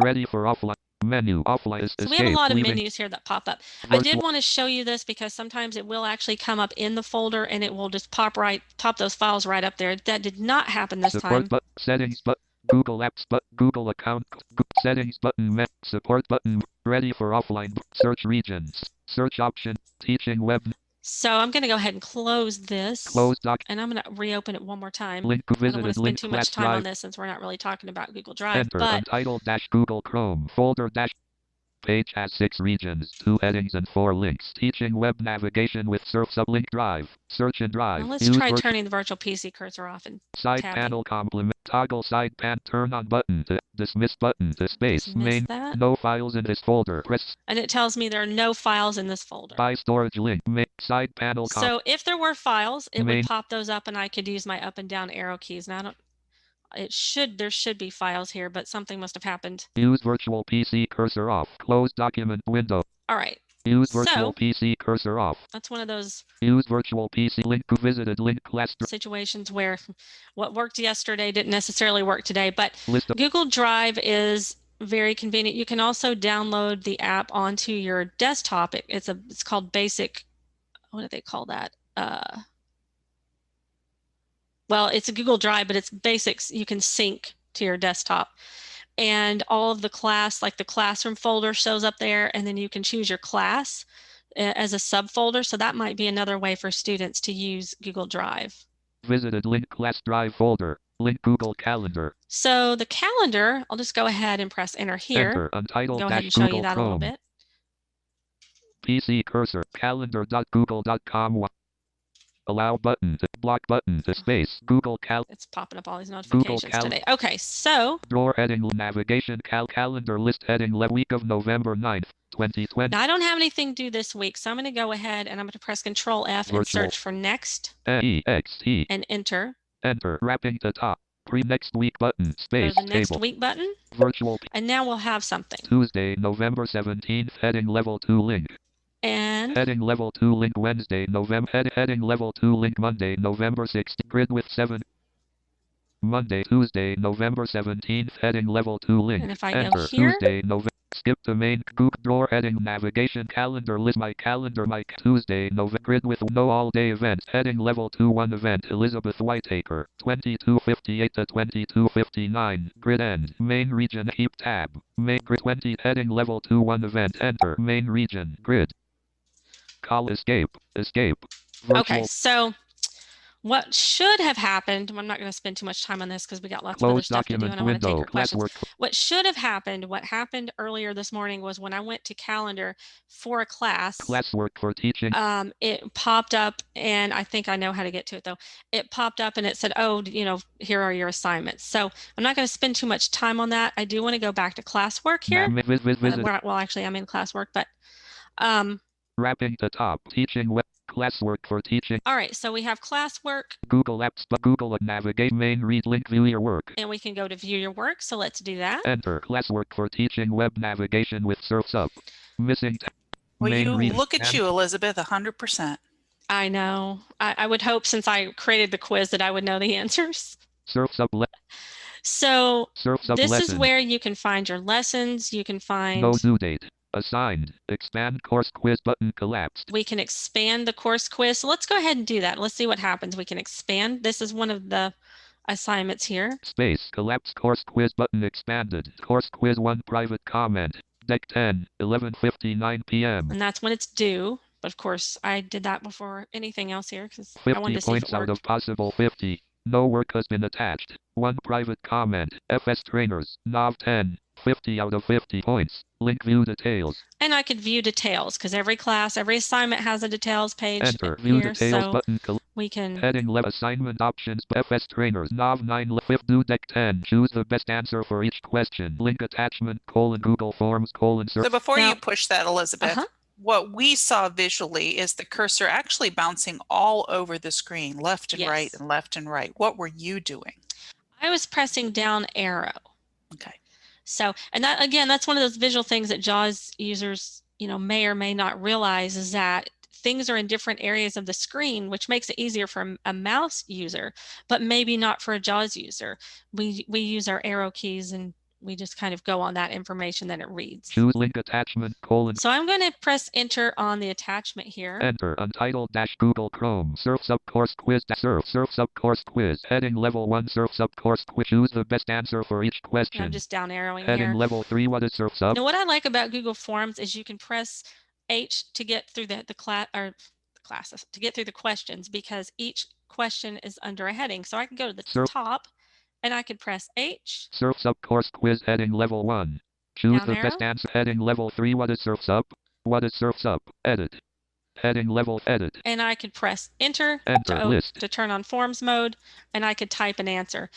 ready for offline. Menu offline is so we have a lot of menus here that pop up. I did want to show you this because sometimes it will actually come up in the folder and it will just pop those files right up there. That did not happen this time. Settings Google Apps Google account settings button support button ready for offline search regions search option teaching web. So I'm going to go ahead and close this. Close doc. And I'm going to reopen it one more time. Link I don't want to spend too much time on this since we're not really talking about Google Drive. Enter Untitled Google Chrome folder page has 6 regions, 2 headings and 4 links. Teaching web navigation with surf sublink Drive. Search and Drive. Well, let's try turning the virtual PC cursor off and side tabbing. Panel complement. Toggle side pan. Turn on button to dismiss button to space. Dismiss that. No files in this folder. Press. And it tells me there are no files in this folder. By storage link. Side panel. So if there were files, it would pop those up and I could use my up and down arrow keys. Now there should be files here, but something must have happened. Use virtual PC cursor off. Close document window. All right. Use virtual PC cursor off. That's one of those use virtual PC link visited link class situations where what worked yesterday didn't necessarily work today, but Google Drive is very convenient. You can also download the app onto your desktop. It's called Basic. What do they call that? Well, it's a Google Drive, but it's basics. You can sync to your desktop. And all of the class, like the classroom folder shows up there, and then you can choose your class as a subfolder. So that might be another way for students to use Google Drive. Visited link class drive folder. Link Google Calendar. So the calendar, I'll just go ahead and press enter here. Enter Untitled go ahead and show Google you that Chrome. a little bit. PC cursor calendar.google.com. Allow button to block button to space Google Cal. It's popping up all these notifications today. Okay, so drawer heading navigation calendar list heading week of November 9th, 2020. Now I don't have anything due this week, so I'm going to go ahead and I'm going to press Control F and search for next NEXT and enter. Enter wrapping to top. Next week button space go to the next table. Week button. Virtual. And now we'll have something. Tuesday, November 17th heading level 2 link. And heading level 2 link Wednesday, November heading level 2 link Monday, November 6th grid with 7. Monday, Tuesday, November 17th heading level 2 link. And if I enter go here, Tuesday, November skip to main Google drawer heading navigation calendar list my calendar my Tuesday, November grid with no all day events heading level 2 1 event Elizabeth Whitaker 2258 to 2259 grid end main region keep tab main grid 20 heading level 2 1 event enter main region grid. Call escape. Virtual. Okay, so what should have happened, I'm not going to spend too much time on this because we got lots of other stuff to do and I want to take your questions. What should have happened, what happened earlier this morning was when I went to calendar for a classwork for teaching, it popped up and I think I know how to get to it though. It popped up and it said, oh, here are your assignments. So I'm not going to spend too much time on that. I do want to go back to classwork here. Well, actually I'm in classwork, but wrapping to top teaching web classwork for teaching. All right, so we have classwork. Google Apps, Google navigate main read link view your work. And we can go to view your work, so let's do that. Enter classwork for teaching web navigation with surfs up. Missing. Well, look at you, Elizabeth, 100%. I know. I would hope since I created the quiz that I would know the answers. Surfs up. So Surfs up this is lesson. where you can find your lessons. You can find, No due date. Assigned. Expand course quiz button collapsed. we can expand the course quiz. So let's go ahead and do that. Let's see what happens. We can expand. This is one of the assignments here. Space. Collapse course quiz button expanded. Course quiz 1 private comment. Deck 10, 11:59 p.m. And that's when it's due. But of course, I did that before anything else here because I 50 wanted to see if points it out worked. of possible 50. No work has been attached. 1 private comment. FS trainers. NOV 10. 50 out of 50 points. Link view details. And I could view details because every class, every assignment has a details page Enter. View here. details So button. we can, Heading left assignment options. FS trainers. NOV 9 5th due deck 10. Choose the best answer for each question. Link attachment Google Forms search. So before Now- you push that, Elizabeth, Uh-huh. what we saw visually is the cursor actually bouncing all over the screen, left and right Yes. and left and right. What were you doing? I was pressing down arrow. Okay. So, and that again, that's one of those visual things that JAWS users, may or may not realize is that things are in different areas of the screen, which makes it easier for a mouse user, but maybe not for a JAWS user. We use our arrow keys and we just kind of go on that information that it reads. Choose link attachment So I'm going to press enter on the attachment here. Enter Untitled Google Chrome. Surfs up course quiz. Surfs up course quiz. Heading level 1. Surfs up course quiz. Choose the best answer for each question. I'm just down arrowing Heading here. level 3. What is surfs up? Now, what I like about Google Forms is you can press H to get through the classes, to get through the questions, because each question is under a heading. So I can go to the top and I could press H. Surfs up course quiz. Heading level 1. Choose Down the arrow. best answer. Heading level 3. What is surfs up? What is surfs up? Edit. Heading level edit. And I could press enter, Enter list. to turn on forms mode, and I could type an answer.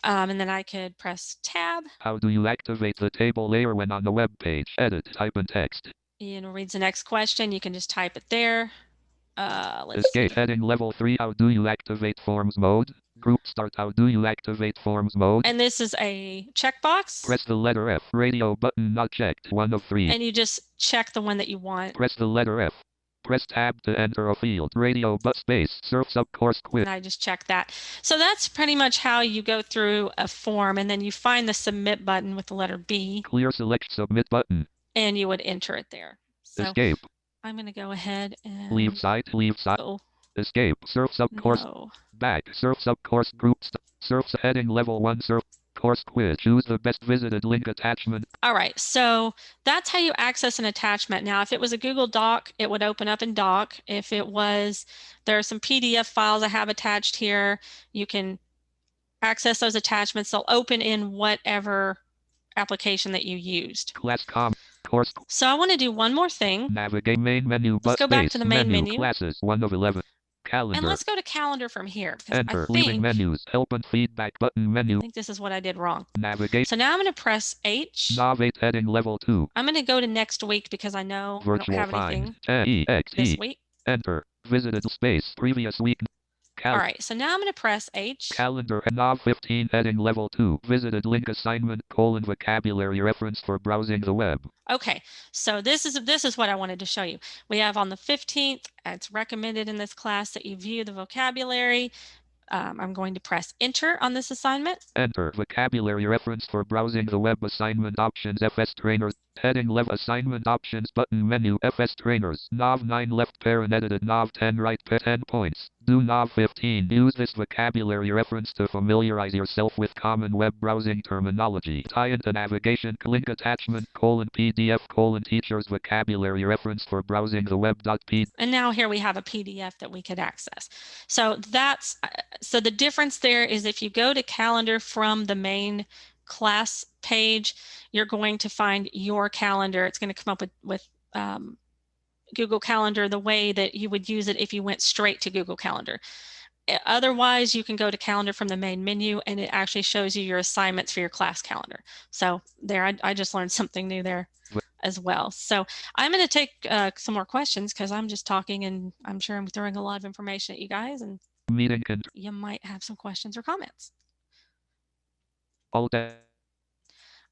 And then I could press tab. How do you activate the table layer when on the web page? Edit. Type in text. Reads the next question. You can just type it there. Let's Escape. see. Heading level 3. How do you activate forms mode? Group start. How do you activate forms mode? And this is a checkbox. Press the letter F. Radio button not checked. 1 of 3. And you just check the one that you want. Press the letter F. Press tab to enter a field. Radio but space. Surfs up course quiz. And I just check that. So that's pretty much how you go through a form, and then you find the submit button with the letter B. Clear select submit button. And you would enter it there. So Escape. I'm going to go ahead and Leave site. Leave site. Oh, Escape. Surfs up course. no. Back. Surfs up course group. Surfs heading level 1. Surf course quiz. Choose the best visited link attachment. All right, so that's how you access an attachment. Now, if it was a Google Doc, it would open up in Doc. If it was, there are some PDF files I have attached here. You can access those attachments. They'll open in whatever application that you used. Class.com. Course. So I want to do one more thing. Navigate main menu. Let's go back to the main menu. Classes 1 of 11. Calendar. And let's go to calendar from here. Because Enter. I Leaving think, menus. Help and feedback button menu. I think this is what I did wrong. Navigate. So now I'm going to press H. Navigate heading level 2. I'm going to go to next week because I know Virtual I don't have find. anything this EXE. week. Enter. Visited space. Previous week. All right, so now I'm going to press H. Calendar. Nav 15 heading level 2. Visited link assignment vocabulary reference for browsing the web. Okay, so this is what I wanted to show you. We have on the 15th, it's recommended in this class that you view the vocabulary. I'm going to press enter on this assignment. Enter. Vocabulary reference for browsing the web. Assignment options. FS trainers. Heading left. Assignment options button menu. FS trainers. Nav 9 left parent edited. Nav 10 right 10 points. Do Nav 15. Use this vocabulary reference to familiarize yourself with common web browsing terminology. Tie into navigation. Link attachment PDF teachers vocabulary reference for browsing the web. And now here we have a PDF that we could access. So that's so the difference there is if you go to calendar from the main class page, you're going to find your calendar. It's going to come up with Google Calendar the way that you would use it if you went straight to Google Calendar. Otherwise, you can go to calendar from the main menu and it actually shows you your assignments for your class calendar. So there, I just learned something new there as well. So I'm going to take some more questions because I'm just talking and I'm sure I'm throwing a lot of information at you guys and Meeting you might have some questions or comments. Alt.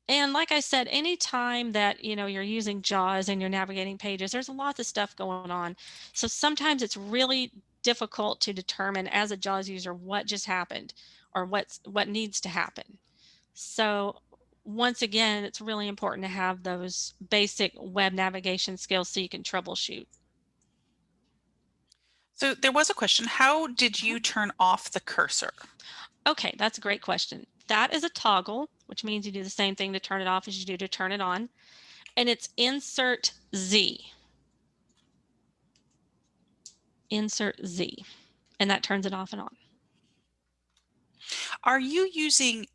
And like I said, anytime that you're using JAWS and you're navigating pages, there's lots of stuff going on. So sometimes it's really difficult to determine as a JAWS user what just happened or what needs to happen. So once again, it's really important to have those basic web navigation skills so you can troubleshoot. So there was a question, how did you turn off the cursor? Okay, that's a great question. That is a toggle, which means you do the same thing to turn it off as you do to turn it on. And it's Insert Z. Insert Z. And that turns it off and on. Are you using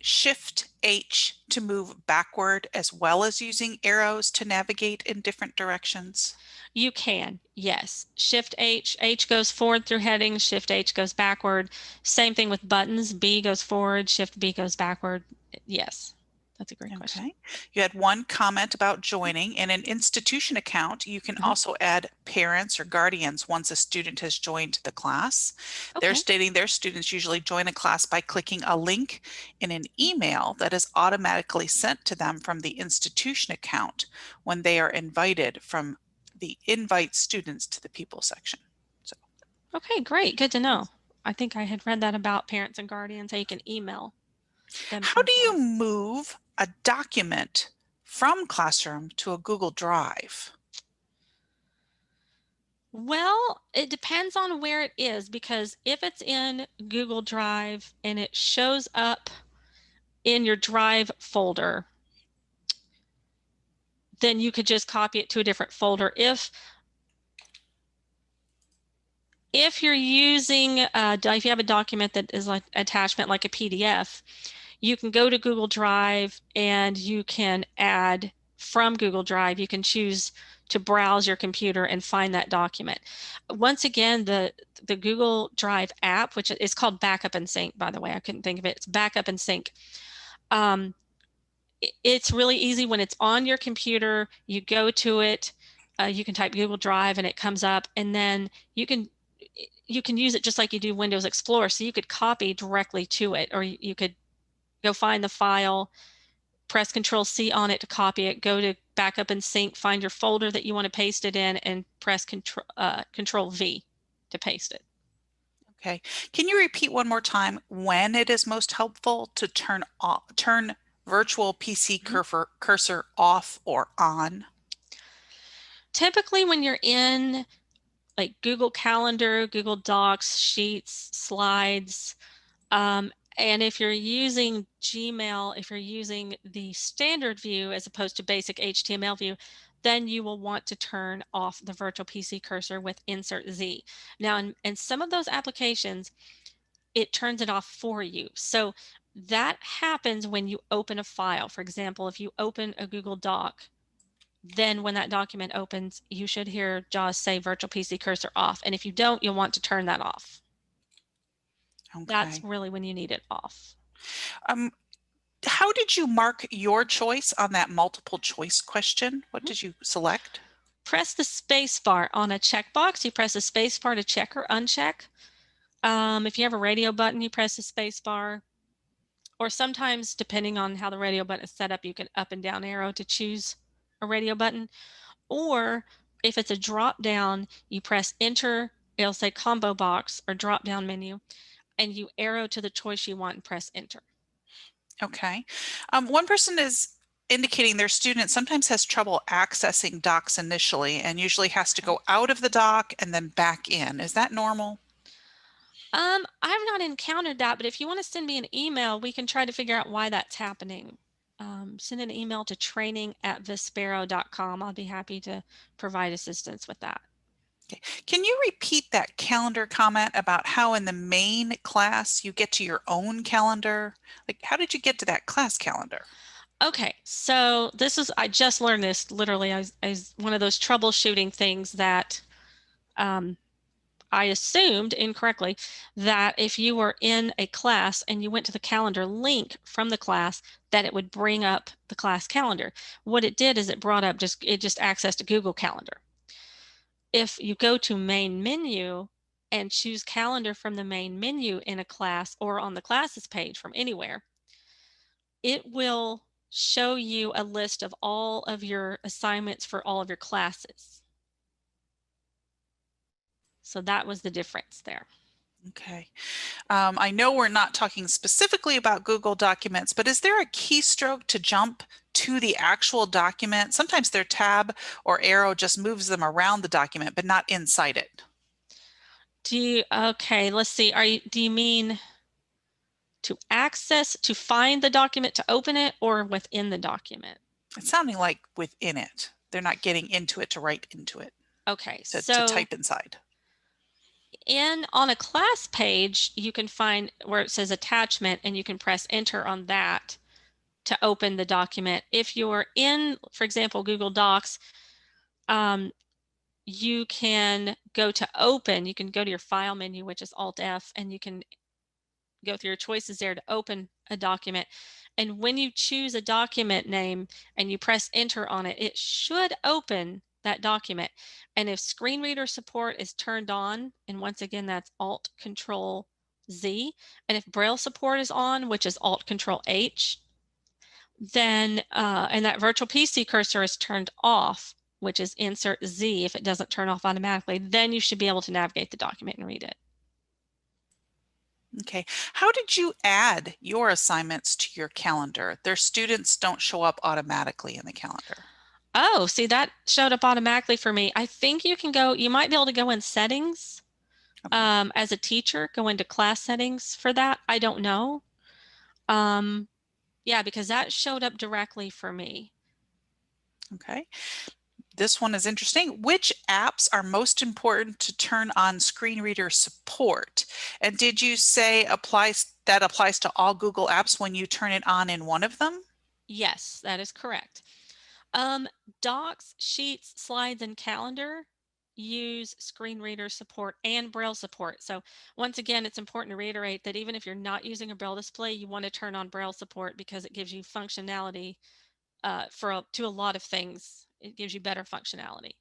Shift H to move backward as well as using arrows to navigate in different directions? You can, yes. Shift H, H goes forward through headings, Shift H goes backward. Same thing with buttons, B goes forward, Shift B goes backward. Yes, that's a great question. Okay. You had one comment about joining. In an institution account, you can also add parents or guardians once a student has joined the class. They're Okay. stating their students usually join a class by clicking a link in an email that is automatically sent to them from the institution account when they are invited from the invite students to the people section. So, Okay, great. Good to know. I think I had read that about parents and guardians, how you can email them. how do you move a document from Classroom to a Google Drive? Well, it depends on where it is, because if it's in Google Drive and it shows up in your Drive folder, then you could just copy it to a different folder. If you're using, if you have a document that is like attachment like a PDF, you can go to Google Drive and you can add from Google Drive. You can choose to browse your computer and find that document. Once again, the Google Drive app, which is called Backup and Sync, by the way, I couldn't think of it. It's Backup and Sync. It's really easy when it's on your computer. You go to it, you can type Google Drive and it comes up, and then you can use it just like you do Windows Explorer. So you could copy directly to it, or you could go find the file, press Control C on it to copy it, go to Backup and Sync, find your folder that you want to paste it in, and press Control V to paste it. Okay. Can you repeat one more time when it is most helpful to turn virtual PC cursor off or on? Typically when you're in like Google Calendar, Google Docs, Sheets, Slides, and if you're using Gmail, if you're using the standard view as opposed to basic HTML view, then you will want to turn off the virtual PC cursor with Insert Z. Now, in some of those applications, it turns it off for you. So that happens when you open a file. For example, if you open a Google Doc, then when that document opens, you should hear JAWS say virtual PC cursor off. And if you don't, you'll want to turn that off. Okay. That's really when you need it off. How did you mark your choice on that multiple choice question? What did you select? Press the space bar on a checkbox. You press the space bar to check or uncheck. If you have a radio button, you press the space bar. Or sometimes, depending on how the radio button is set up, you can up and down arrow to choose a radio button. Or if it's a drop down, you press enter, it'll say combo box or drop down menu, and you arrow to the choice you want and press enter. Okay. One person is indicating their student sometimes has trouble accessing docs initially and usually has to go out of the doc and then back in. Is that normal? I've not encountered that, but if you want to send me an email, we can try to figure out why that's happening. Send an email to training@vispero.com. I'll be happy to provide assistance with that. Okay. Can you repeat that calendar comment about how in the main class you get to your own calendar? Like, how did you get to that class calendar? Okay, so I just learned this literally as one of those troubleshooting things that I assumed incorrectly, that if you were in a class and you went to the calendar link from the class, that it would bring up the class calendar. What it did is it brought up just accessed a Google Calendar. If you go to main menu and choose calendar from the main menu in a class or on the classes page from anywhere, it will show you a list of all of your assignments for all of your classes. So that was the difference there. Okay. I know we're not talking specifically about Google Documents, but is there a keystroke to jump to the actual document? Sometimes their tab or arrow just moves them around the document, but not inside it. Okay, let's see. Do you mean to access, to find the document, to open it, or within the document? It's sounding like within it. They're not getting into it to write into it, Okay, to so type inside. on a class page, you can find where it says attachment, and you can press enter on that to open the document. If you're in, for example, Google Docs, you can go to open, you can go to your file menu, which is Alt F, and you can go through your choices there to open a document. And when you choose a document name and you press enter on it, it should open that document. And if screen reader support is turned on, and once again, that's Alt Control Z, and if Braille support is on, which is Alt Control H, then and that virtual PC cursor is turned off, which is Insert Z if it doesn't turn off automatically, then you should be able to navigate the document and read it. Okay. How did you add your assignments to your calendar? Their students don't show up automatically in the calendar. Oh, see, that showed up automatically for me. I think you can go, you might be able to go in settings as a teacher, go into class settings for that. I don't know. Yeah, because that showed up directly for me. Okay. This one is interesting. Which apps are most important to turn on screen reader support? And did you say that applies to all Google apps when you turn it on in one of them? Yes, that is correct. Docs, Sheets, Slides, and Calendar use screen reader support and Braille support. So once again, it's important to reiterate that even if you're not using a Braille display, you want to turn on Braille support because it gives you functionality to a lot of things. It gives you better functionality.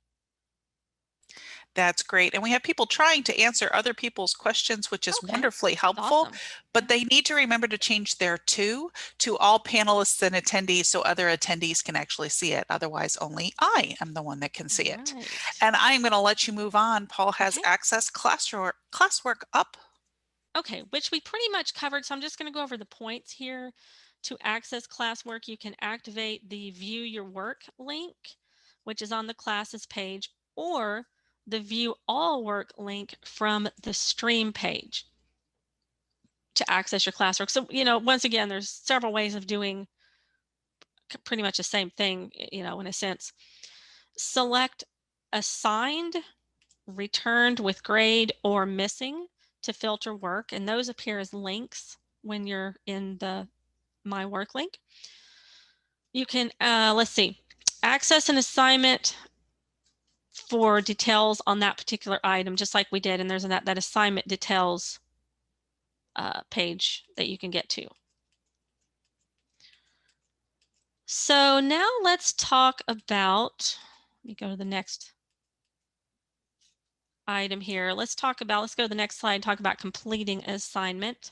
That's great. And we have people trying to answer other people's questions, which is Okay. wonderfully helpful. Awesome. But they need to remember to change their to all panelists and attendees so other attendees can actually see it. Otherwise, only I am the one that can see it. Right. And I'm going to let you move on. Paul has Okay. access classwork up. Okay, which we pretty much covered. So I'm just going to go over the points here. To access classwork, you can activate the View Your Work link, which is on the classes page, or the View All Work link from the Stream page to access your classwork. So, once again, there's several ways of doing pretty much the same thing, in a sense. Select Assigned, Returned with Grade, or Missing to filter work, and those appear as links when you're in the My Work link. You can, let's see, access an assignment for details on that particular item, just like we did, and there's that assignment details page that you can get to. So now let's talk about, let me go to the next item here. Let's go to the next slide and talk about completing an assignment.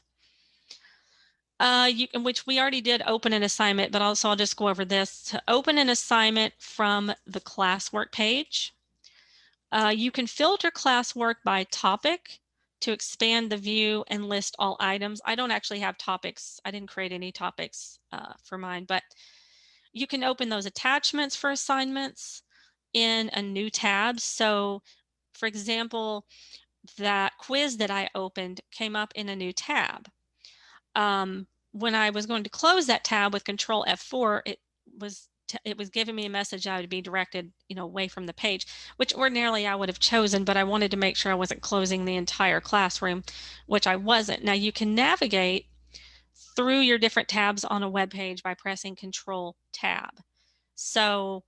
Which we already did open an assignment, but also I'll just go over this. To open an assignment from the classwork page, you can filter classwork by topic to expand the view and list all items. I don't actually have topics. I didn't create any topics for mine, but you can open those attachments for assignments in a new tab. So for example, that quiz that I opened came up in a new tab. When I was going to close that tab with Control F4, it was giving me a message I would be directed, away from the page, which ordinarily I would have chosen, but I wanted to make sure I wasn't closing the entire classroom, which I wasn't. Now you can navigate through your different tabs on a web page by pressing Control Tab. So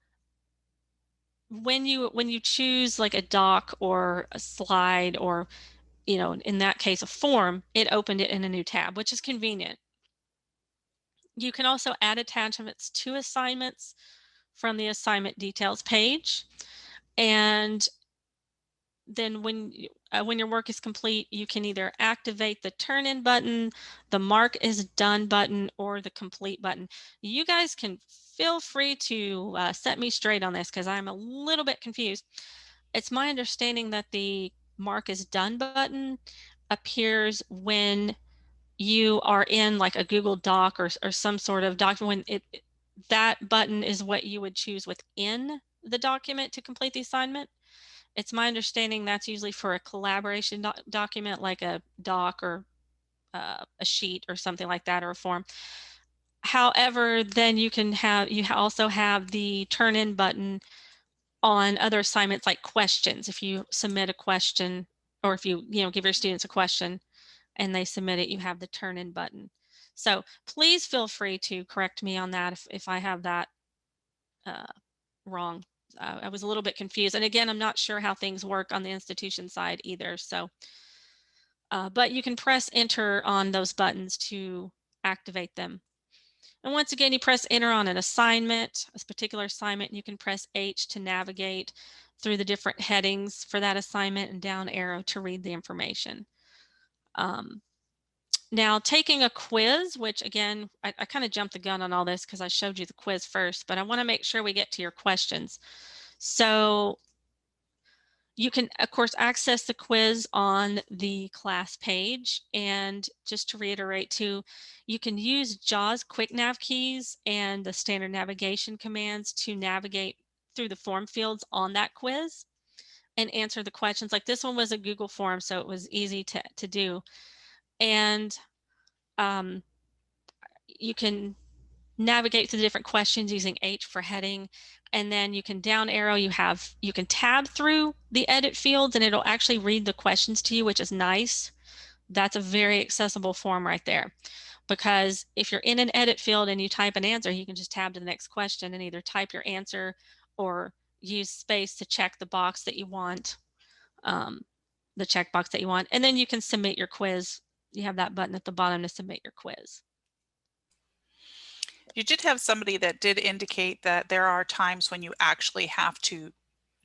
when you choose like a doc or a slide or in that case a form, it opened it in a new tab, which is convenient. You can also add attachments to assignments from the assignment details page. And then when your work is complete, you can either activate the turn in button, the mark is done button, or the complete button. You guys can feel free to set me straight on this because I'm a little bit confused. It's my understanding that the mark is done button appears when you are in like a Google Doc or some sort of document. That button is what you would choose within the document to complete the assignment. It's my understanding that's usually for a collaboration document like a doc or a sheet or something like that, or a form. However, then you also have the turn in button on other assignments like questions. If you submit a question, or if you give your students a question and they submit it, you have the turn in button. So please feel free to correct me on that if I have that wrong. I was a little bit confused. And again, I'm not sure how things work on the institution side either. So, but you can press enter on those buttons to activate them. And once again, you press enter on an assignment, a particular assignment, and you can press H to navigate through the different headings for that assignment, and down arrow to read the information. Now, taking a quiz, which again, I kind of jumped the gun on all this because I showed you the quiz first, but I want to make sure we get to your questions. So you can, of course, access the quiz on the class page. And just to reiterate too, you can use JAWS quick nav keys and the standard navigation commands to navigate through the form fields on that quiz and answer the questions. Like this one was a Google form, so it was easy to do. And you can navigate through the different questions using H for heading, and then you can down arrow. You can tab through the edit fields and it'll actually read the questions to you, which is nice. That's a very accessible form right there, because if you're in an edit field and you type an answer, you can just tab to the next question and either type your answer or use space to check the box that you want, the checkbox that you want, and then you can submit your quiz. You have that button at the bottom to submit your quiz. You did have somebody that did indicate that there are times when you actually have to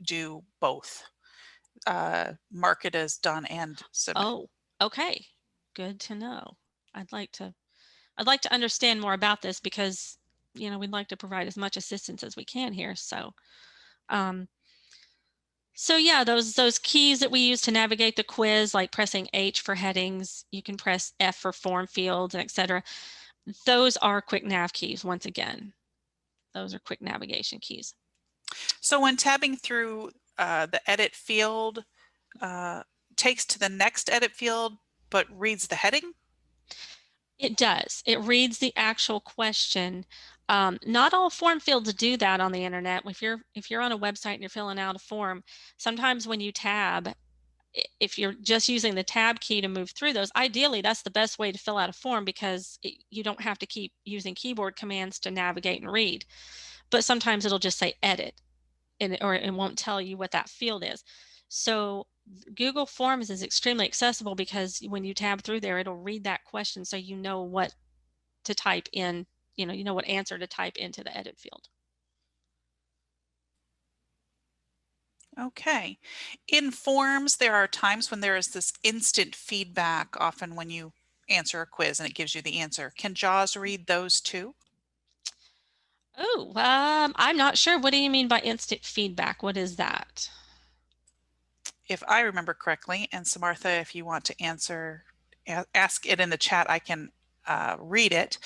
do both, mark it as done and submit. Oh, okay, good to know. I'd like to understand more about this, because we'd like to provide as much assistance as we can here. So so yeah, those keys that we use to navigate the quiz, like pressing H for headings, you can press F for form fields, and etc. Those are quick nav keys. Once again, those are quick navigation keys. So when tabbing through the edit field, takes to the next edit field, but reads the heading? It does. It reads the actual question. Not all form fields do that on the internet. If you're on a website and you're filling out a form, sometimes when you tab, if you're just using the tab key to move through those, ideally that's the best way to fill out a form, because you don't have to keep using keyboard commands to navigate and read. But sometimes it'll just say edit, or it won't tell you what that field is. So Google Forms is extremely accessible, because when you tab through there, it'll read that question, so you know what to type in, you know what answer to type into the edit field. Okay. In forms, there are times when there is this instant feedback, often when you answer a quiz and it gives you the answer. Can JAWS read those too? Oh, I'm not sure. What do you mean by instant feedback? What is that? If I remember correctly, and Samantha, if you want to answer, ask it in the chat, I can read it.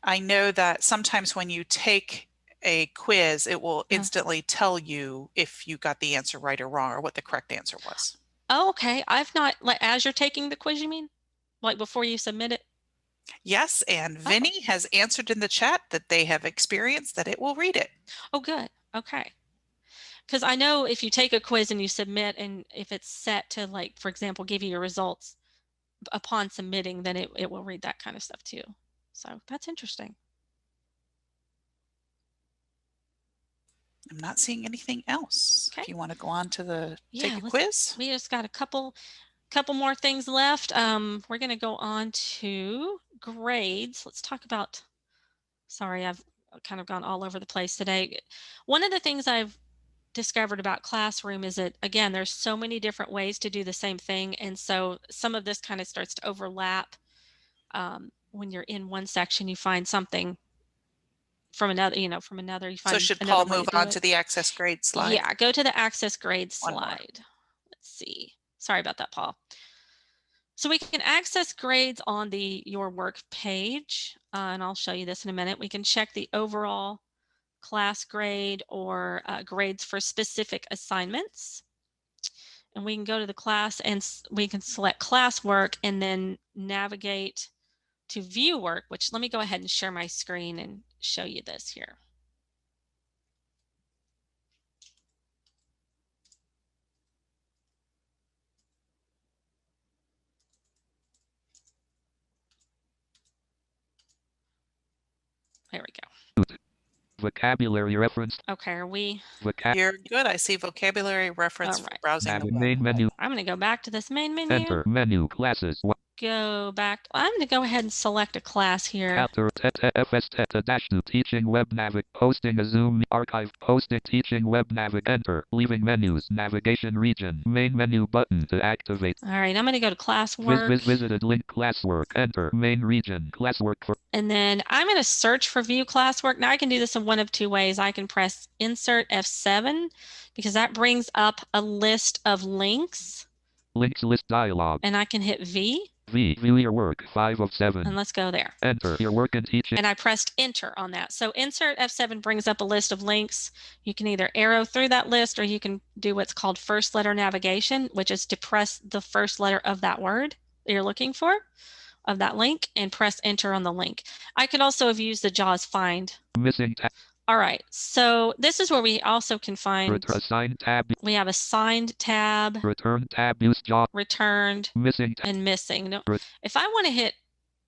I know that sometimes when you take a quiz, it will instantly tell you if you got the answer right or wrong, or what the correct answer was. Oh, okay. I've not, like, as you're taking the quiz, you mean? Like before you submit it? Yes, and Vinny has answered in the chat that they have experienced that it will read it. Oh, good. Okay. Because I know if you take a quiz and you submit, and if it's set to, like, for example, give you your results upon submitting, then it will read that kind of stuff too. So that's interesting. I'm not seeing anything else. Okay. If you want to go on to the take a let's- quiz. We just got a couple more things left. We're going to go on to grades. Let's talk about, sorry, I've kind of gone all over the place today. One of the things I've discovered about Classroom is that, again, there's so many different ways to do the same thing. And so some of this kind of starts to overlap. When you're in one section, you find something from another, you find. So should Paul move on to the access grade slide? Yeah, go to the access grade One more. slide. Let's see. Sorry about that, Paul. So we can access grades on the Your Work page, and I'll show you this in a minute. We can check the overall class grade or grades for specific assignments. And we can go to the class and we can select classwork and then navigate to view work, which let me go ahead and share my screen and show you this here. There we go. Vocabulary reference. Okay, are we? You're good. I see vocabulary reference for Alright. browsing the web. Main menu. I'm going to go back to this main menu. Enter menu classes. Go back. I'm going to go ahead and select a class here. Chapter FS dash to teaching web navig hosting a Zoom archive hosting teaching web navig enter leaving menus navigation region main menu button to activate. All right, I'm going to go to classwork. Visited link classwork enter main region classwork for. And then I'm going to search for view classwork. Now I can do this in one of two ways. I can press insert F7 because that brings up a list of links. Links list dialog. And I can hit V. View your work 5 of 7. And let's go there. Enter your work and teaching. And I pressed enter on that. So insert F7 brings up a list of links. You can either arrow through that list or you can do what's called first letter navigation, which is to press the first letter of that word that you're looking for, of that link, and press enter on the link. I could also have used the JAWS find. Missing tab. All right, so this is where we also can find assigned tab. We have assigned tab, return tab, use JAWS, returned, missing tab, and missing. No, if I want to hit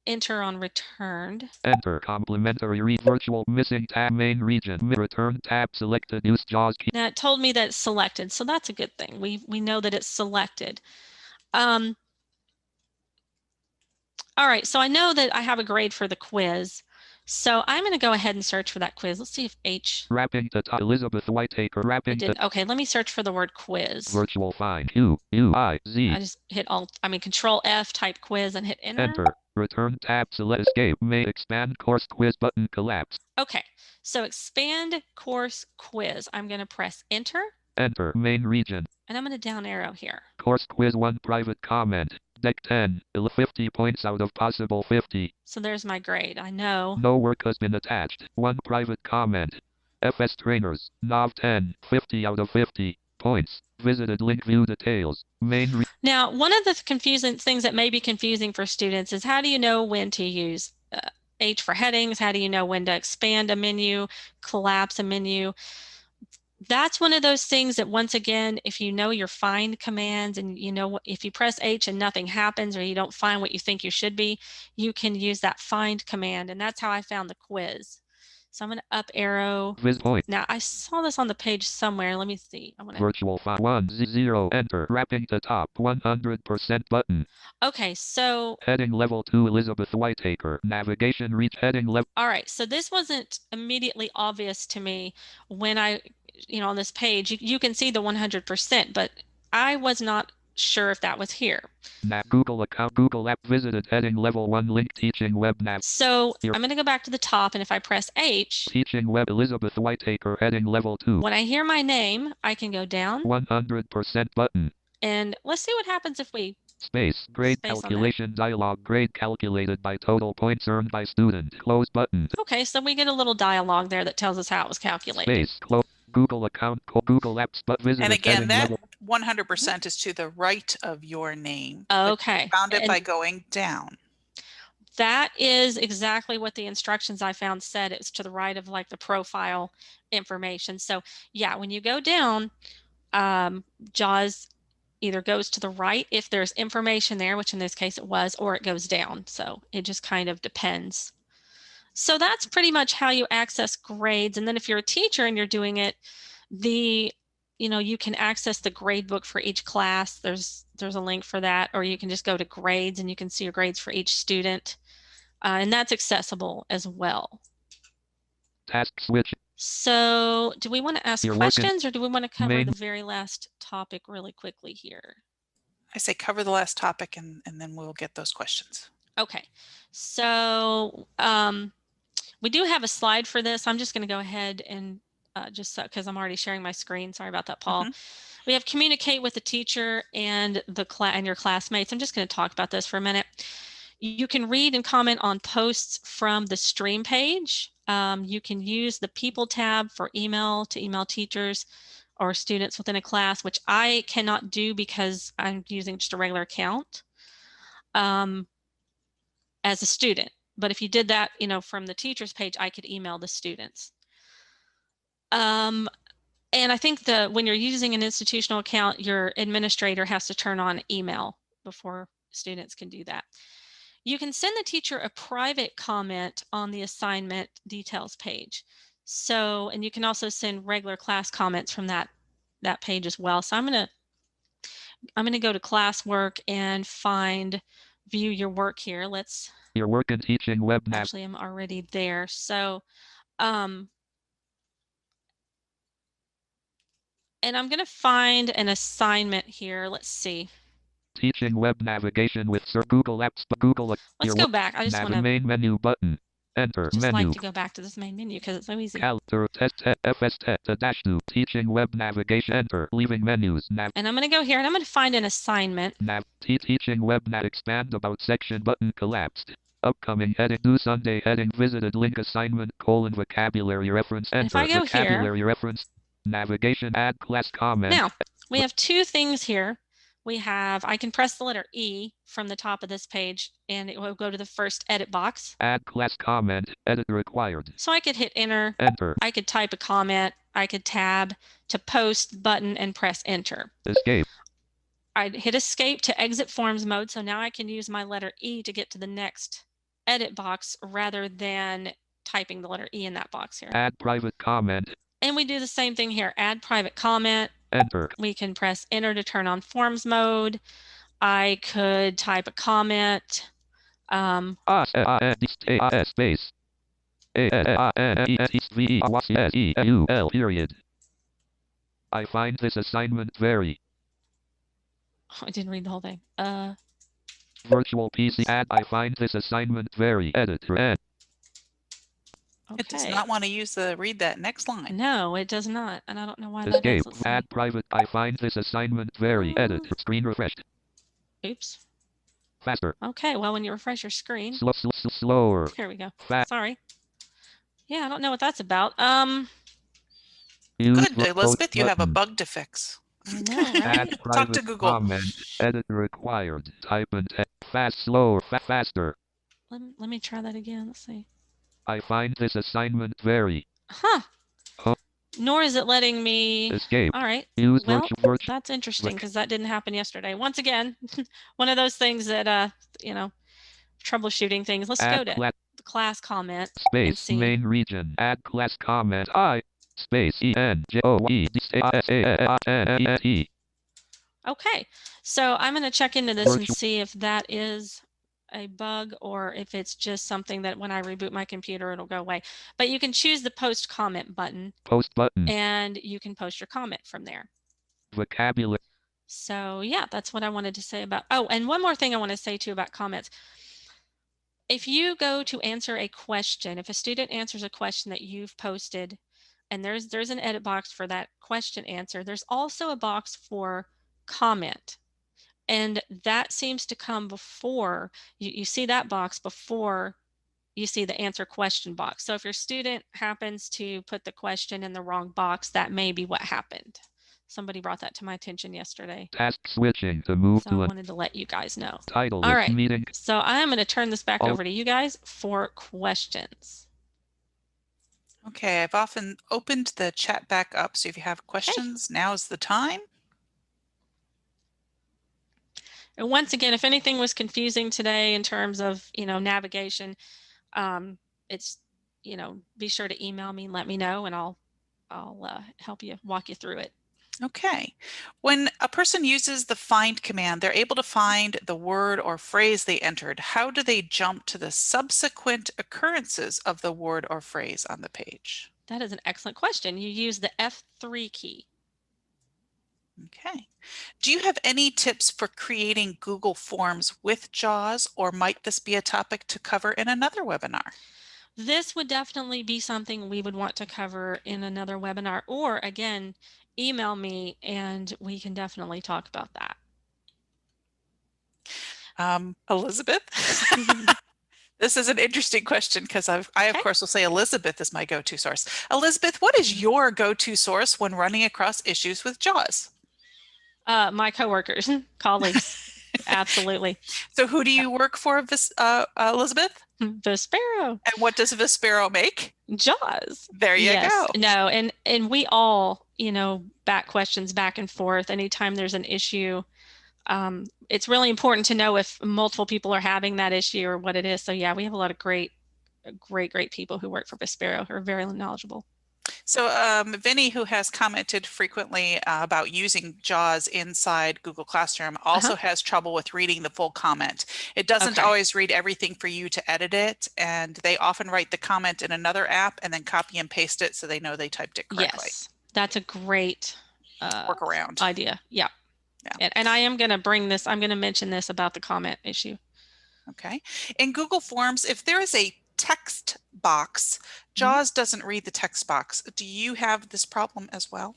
enter on returned, enter complementary read virtual missing tab main region return tab selected use JAWS key. Now it told me that it's selected, so that's a good thing. We know that it's selected. All right, so I know that I have a grade for the quiz. So I'm going to go ahead and search for that quiz. Let's see if H. Wrapping the top. Elizabeth Whitaker. Wrapping the. Okay, let me search for the word quiz. Virtual find. QUIZ. I just hit Control F, type quiz, and hit enter. Enter. Return tab. Select escape. May expand course quiz button collapse. Okay, so expand course quiz. I'm going to press enter. Enter main region. And I'm going to down arrow here. Course quiz 1 private comment. Deck 10, 50 points out of possible 50. So there's my grade. I know. No work has been attached. 1 private comment. FS trainers, NOV 10, 50 out of 50 points. Visited link view details. Now, one of the confusing things that may be confusing for students is how do you know when to use H for headings? How do you know when to expand a menu, collapse a menu? That's one of those things that, once again, if you know your find commands and you know if you press H and nothing happens or you don't find what you think you should be, you can use that find command. And that's how I found the quiz. So I'm going to up arrow. Now I saw this on the page somewhere. Let me see. I'm gonna... Virtual file 1 enter. Wrapping the top 100% button. Okay, so heading level 2 Elizabeth Whitaker. Navigation reach heading level. All right, so this wasn't immediately obvious to me when I, on this page. You can see the 100%, but I was not sure if that was here. Google account, Google app visited heading level 1 link teaching web nav. So I'm going to go back to the top, and if I press H, teaching web Elizabeth Whitaker heading level 2. When I hear my name, I can go down 100% button. And let's see what happens if we space grade calculation dialog grade calculated by total points earned by student close button. Okay, so we get a little dialogue there that tells us how it was calculated. Space close. Google account, Google apps, but visit. And again, that 100% is to the right of your name. Okay. Found it by going down. That is exactly what the instructions I found said. It's to the right of like the profile information. So yeah, when you go down, JAWS either goes to the right if there's information there, which in this case it was, or it goes down. So it just kind of depends. So that's pretty much how you access grades. And then if you're a teacher and you're doing it, you can access the grade book for each class. There's a link for that, or you can just go to grades and you can see your grades for each student. And that's accessible as well. Task switch. So do we want to ask questions or do we want to cover the very last topic really quickly here? I say cover the last topic and then we'll get those questions. Okay, so we do have a slide for this. I'm just going to go ahead and just because I'm already sharing my screen. Sorry about that, Paul. Mhm. We have communicate with the teacher and your classmates. I'm just going to talk about this for a minute. You can read and comment on posts from the stream page. You can use the people tab for email to email teachers or students within a class, which I cannot do because I'm using just a regular account as a student. But if you did that, from the teachers page, I could email the students. And I think when you're using an institutional account, your administrator has to turn on email before students can do that. You can send the teacher a private comment on the assignment details page. So, and you can also send regular class comments from that page as well. So I'm gonna go to classwork and find view your work here. Let's Your work in teaching web nav. actually I'm already there. So and I'm going to find an assignment here. Let's see. Teaching web navigation with Google Apps. Google. Let's go back. I just want to main menu button. Enter just menu. like to go back to this main menu because it's so easy. Calendar test FS the dash 2 teaching web navigation. Enter leaving menus nav. And I'm going to go here and I'm going to find an assignment. Nav teaching web nav expand about section button collapsed. Upcoming heading due Sunday heading visited link assignment vocabulary reference. Enter If I go vocabulary here, reference navigation add class comment. Now we have two things here. We have, I can press the letter E from the top of this page and it will go to the first edit box. Add class comment, edit required. So I could hit enter. Enter. I could type a comment. I could tab to post button and press enter. Escape. I'd hit escape to exit forms mode. So now I can use my letter E to get to the next edit box rather than typing the letter E in that box here. Add private comment. And we do the same thing here. Add private comment. Enter. We can press enter to turn on forms mode. I could type a comment. Space. Period. I find this assignment very. I didn't read the whole thing. Virtual PC add. I find this assignment very. Editor end. Okay. It does not want to use the read that next line. No, it does not, and I don't know why Escape. that is. Let's see. Add private. I find this assignment very. Edit. Screen refreshed. Oops. Faster. Okay. Well, when you refresh your screen. Slower. Here we go. Fast. Sorry. Yeah, I don't know what that's about. Good, Elizabeth. You have a bug to fix. I know, right? Add Talk to Google. Comment. Edit required. Type and fast. Slower. Faster. Let me try that again. Let's see. I find this assignment very. Huh. Nor is it letting me. Escape. All right. Use Well, virtual. that's interesting because that didn't happen yesterday. Once again, one of those things that troubleshooting things. Let's go to the class comment. Space main region. Add class comment. I space ENJOE. Okay, so I'm going to check into this and see if that is a bug or if it's just something that when I reboot my computer it'll go away. But you can choose the post comment button. Post button. And you can post your comment from there. Vocabulary. So yeah, that's what I wanted to say about. Oh, and one more thing I want to say too about comments. If you go to answer a question, if a student answers a question that you've posted and there's an edit box for that question answer, there's also a box for comment. And that seems to come before you see that box before you see the answer question box. So if your student happens to put the question in the wrong box, that may be what happened. Somebody brought that to my attention yesterday. Task switching to move so to I wanted to let you guys know. Title. All right. Meeting. So I am going to turn this back over to you guys for questions. Okay, I've often opened the chat back up. So if you have questions, now is the time. And once again, if anything was confusing today in terms of, navigation, it's, be sure to email me and let me know and I'll help you walk you through it. Okay. When a person uses the find command, they're able to find the word or phrase they entered. How do they jump to the subsequent occurrences of the word or phrase on the page? That is an excellent question. You use the F3 key. Okay. Do you have any tips for creating Google Forms with JAWS, or might this be a topic to cover in another webinar? This would definitely be something we would want to cover in another webinar, or again, email me and we can definitely talk about that. Elizabeth? This is an interesting question because I of course will say Elizabeth is my go-to source. Elizabeth, what is your go-to source when running across issues with JAWS? My coworkers, colleagues, absolutely. So who do you work for, Elizabeth? Vispero. And what does Vispero make? JAWS. There you go. No, and we all, back questions back and forth anytime there's an issue. It's really important to know if multiple people are having that issue or what it is. So yeah, we have a lot of great people who work for Vispero who are very knowledgeable. So Vinny, who has commented frequently about using JAWS inside Google Classroom, also has trouble with reading the full comment. It doesn't always read everything for you to edit it, and they often write the comment in another app and then copy and paste it so they know they typed it correctly. Yes, that's a great workaround idea. Yeah. And I am going to bring this, I'm going to mention this about the comment issue. Okay. In Google Forms, if there is a text box, JAWS doesn't read the text box. Do you have this problem as well?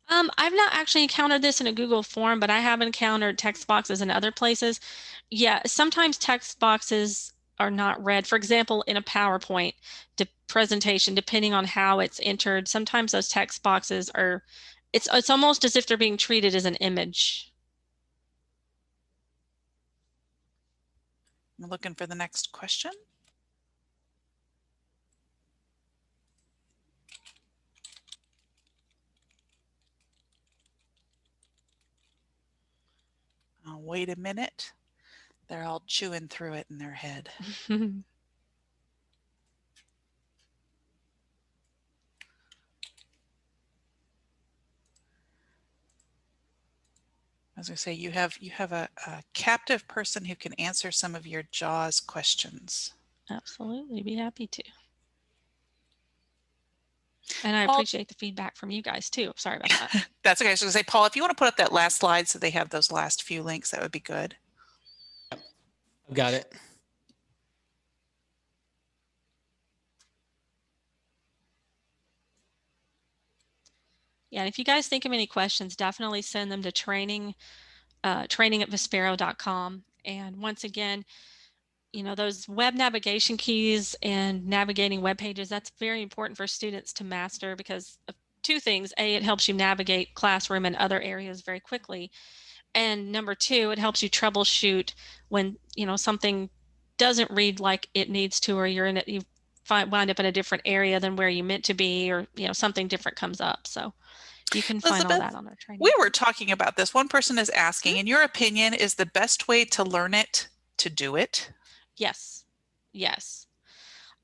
I've not actually encountered this in a Google form, but I have encountered text boxes in other places. Yeah, sometimes text boxes are not read. For example, in a PowerPoint presentation, depending on how it's entered, sometimes those text boxes are, it's almost as if they're being treated as an image. I'm looking for the next question. Oh, wait a minute. They're all chewing through it in their head. As I say, you have a captive person who can answer some of your JAWS questions. Absolutely, be happy to. And I appreciate the feedback from you guys too. Sorry about that. That's okay. I was going to say, Paul, if you want to put up that last slide so they have those last few links, that would be good. Yep. I've got it. Yeah, and if you guys think of any questions, definitely send them to training at vispero.com. And once again, those web navigation keys and navigating web pages, that's very important for students to master because of two things. A, it helps you navigate Classroom and other areas very quickly. And number two, it helps you troubleshoot when, something doesn't read like it needs to, or you're in it, you wind up in a different area than where you meant to be, or, something different comes up. So you can find all that on our training. We were talking about this. One person is asking, in your opinion, is the best way to learn it to do it? Yes. Yes.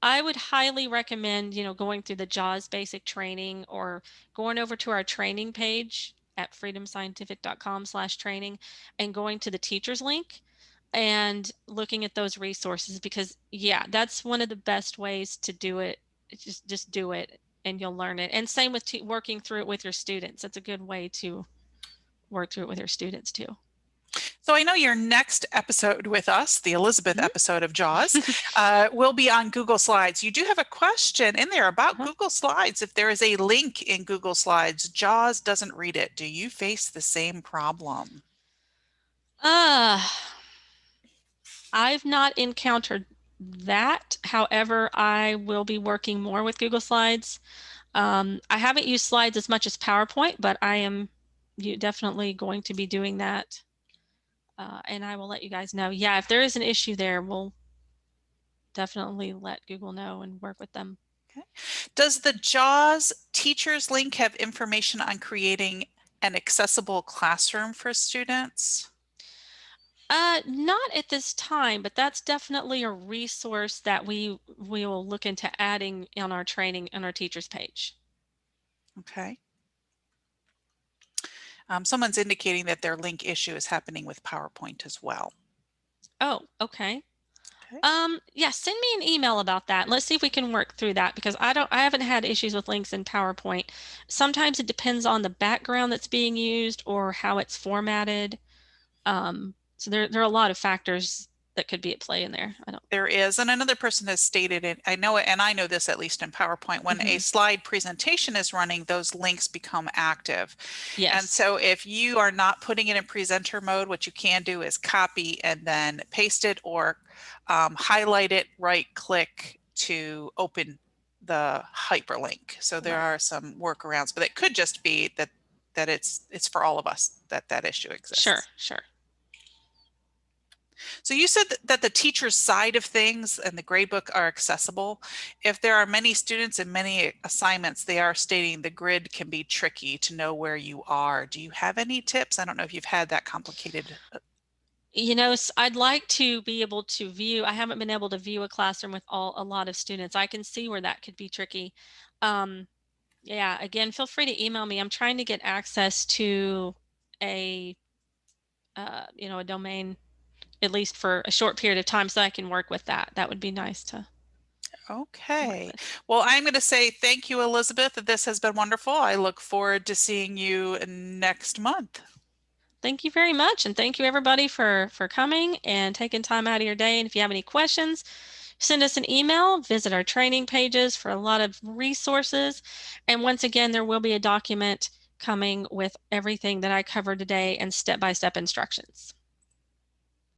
I would highly recommend, going through the JAWS basic training or going over to our training page at freedomscientific.com/training and going to the teachers link and looking at those resources because yeah, that's one of the best ways to do it. Just do it and you'll learn it. And same with working through it with your students. That's a good way to work through it with your students too. So I know your next episode with us, the Elizabeth episode of JAWS, will be on Google Slides. You do have a question in there about Google Slides. If there is a link in Google Slides, JAWS doesn't read it. Do you face the same problem? I've not encountered that. However, I will be working more with Google Slides. I haven't used Slides as much as PowerPoint, but I am definitely going to be doing that. And I will let you guys know. Yeah, if there is an issue there, we'll definitely let Google know and work with them. Okay. Does the JAWS teachers link have information on creating an accessible classroom for students? Not at this time, but that's definitely a resource that we will look into adding on our training on our teachers page. Okay. Someone's indicating that their link issue is happening with PowerPoint as well. Oh, okay. Yeah, send me an email about that. Let's see if we can work through that because I haven't had issues with links in PowerPoint. Sometimes it depends on the background that's being used or how it's formatted. So there are a lot of factors that could be at play in there. I don't. There is, and another person has stated it, I know it, and I know this at least in PowerPoint, when a slide presentation is running, those links become active. Yes. And so if you are not putting it in presenter mode, what you can do is copy and then paste it, or highlight it, right click to open the hyperlink. So there are some workarounds, but it could just be that it's for all of us that issue exists. Sure. So you said that the teacher's side of things and the gradebook are accessible. If there are many students and many assignments, they are stating the grid can be tricky to know where you are. Do you have any tips? I don't know if you've had that complicated. You know, I'd like to be able to view. I haven't been able to view a classroom with a lot of students. I can see where that could be tricky. Yeah, again, feel free to email me. I'm trying to get access to a a domain, at least for a short period of time, so I can work with that. That would be nice to. Okay. Well, I'm going to say thank you, Elizabeth. This has been wonderful. I look forward to seeing you next month. Thank you very much. And thank you everybody for coming and taking time out of your day. And if you have any questions, send us an email, visit our training pages for a lot of resources. And once again, there will be a document coming with everything that I covered today and step-by-step instructions.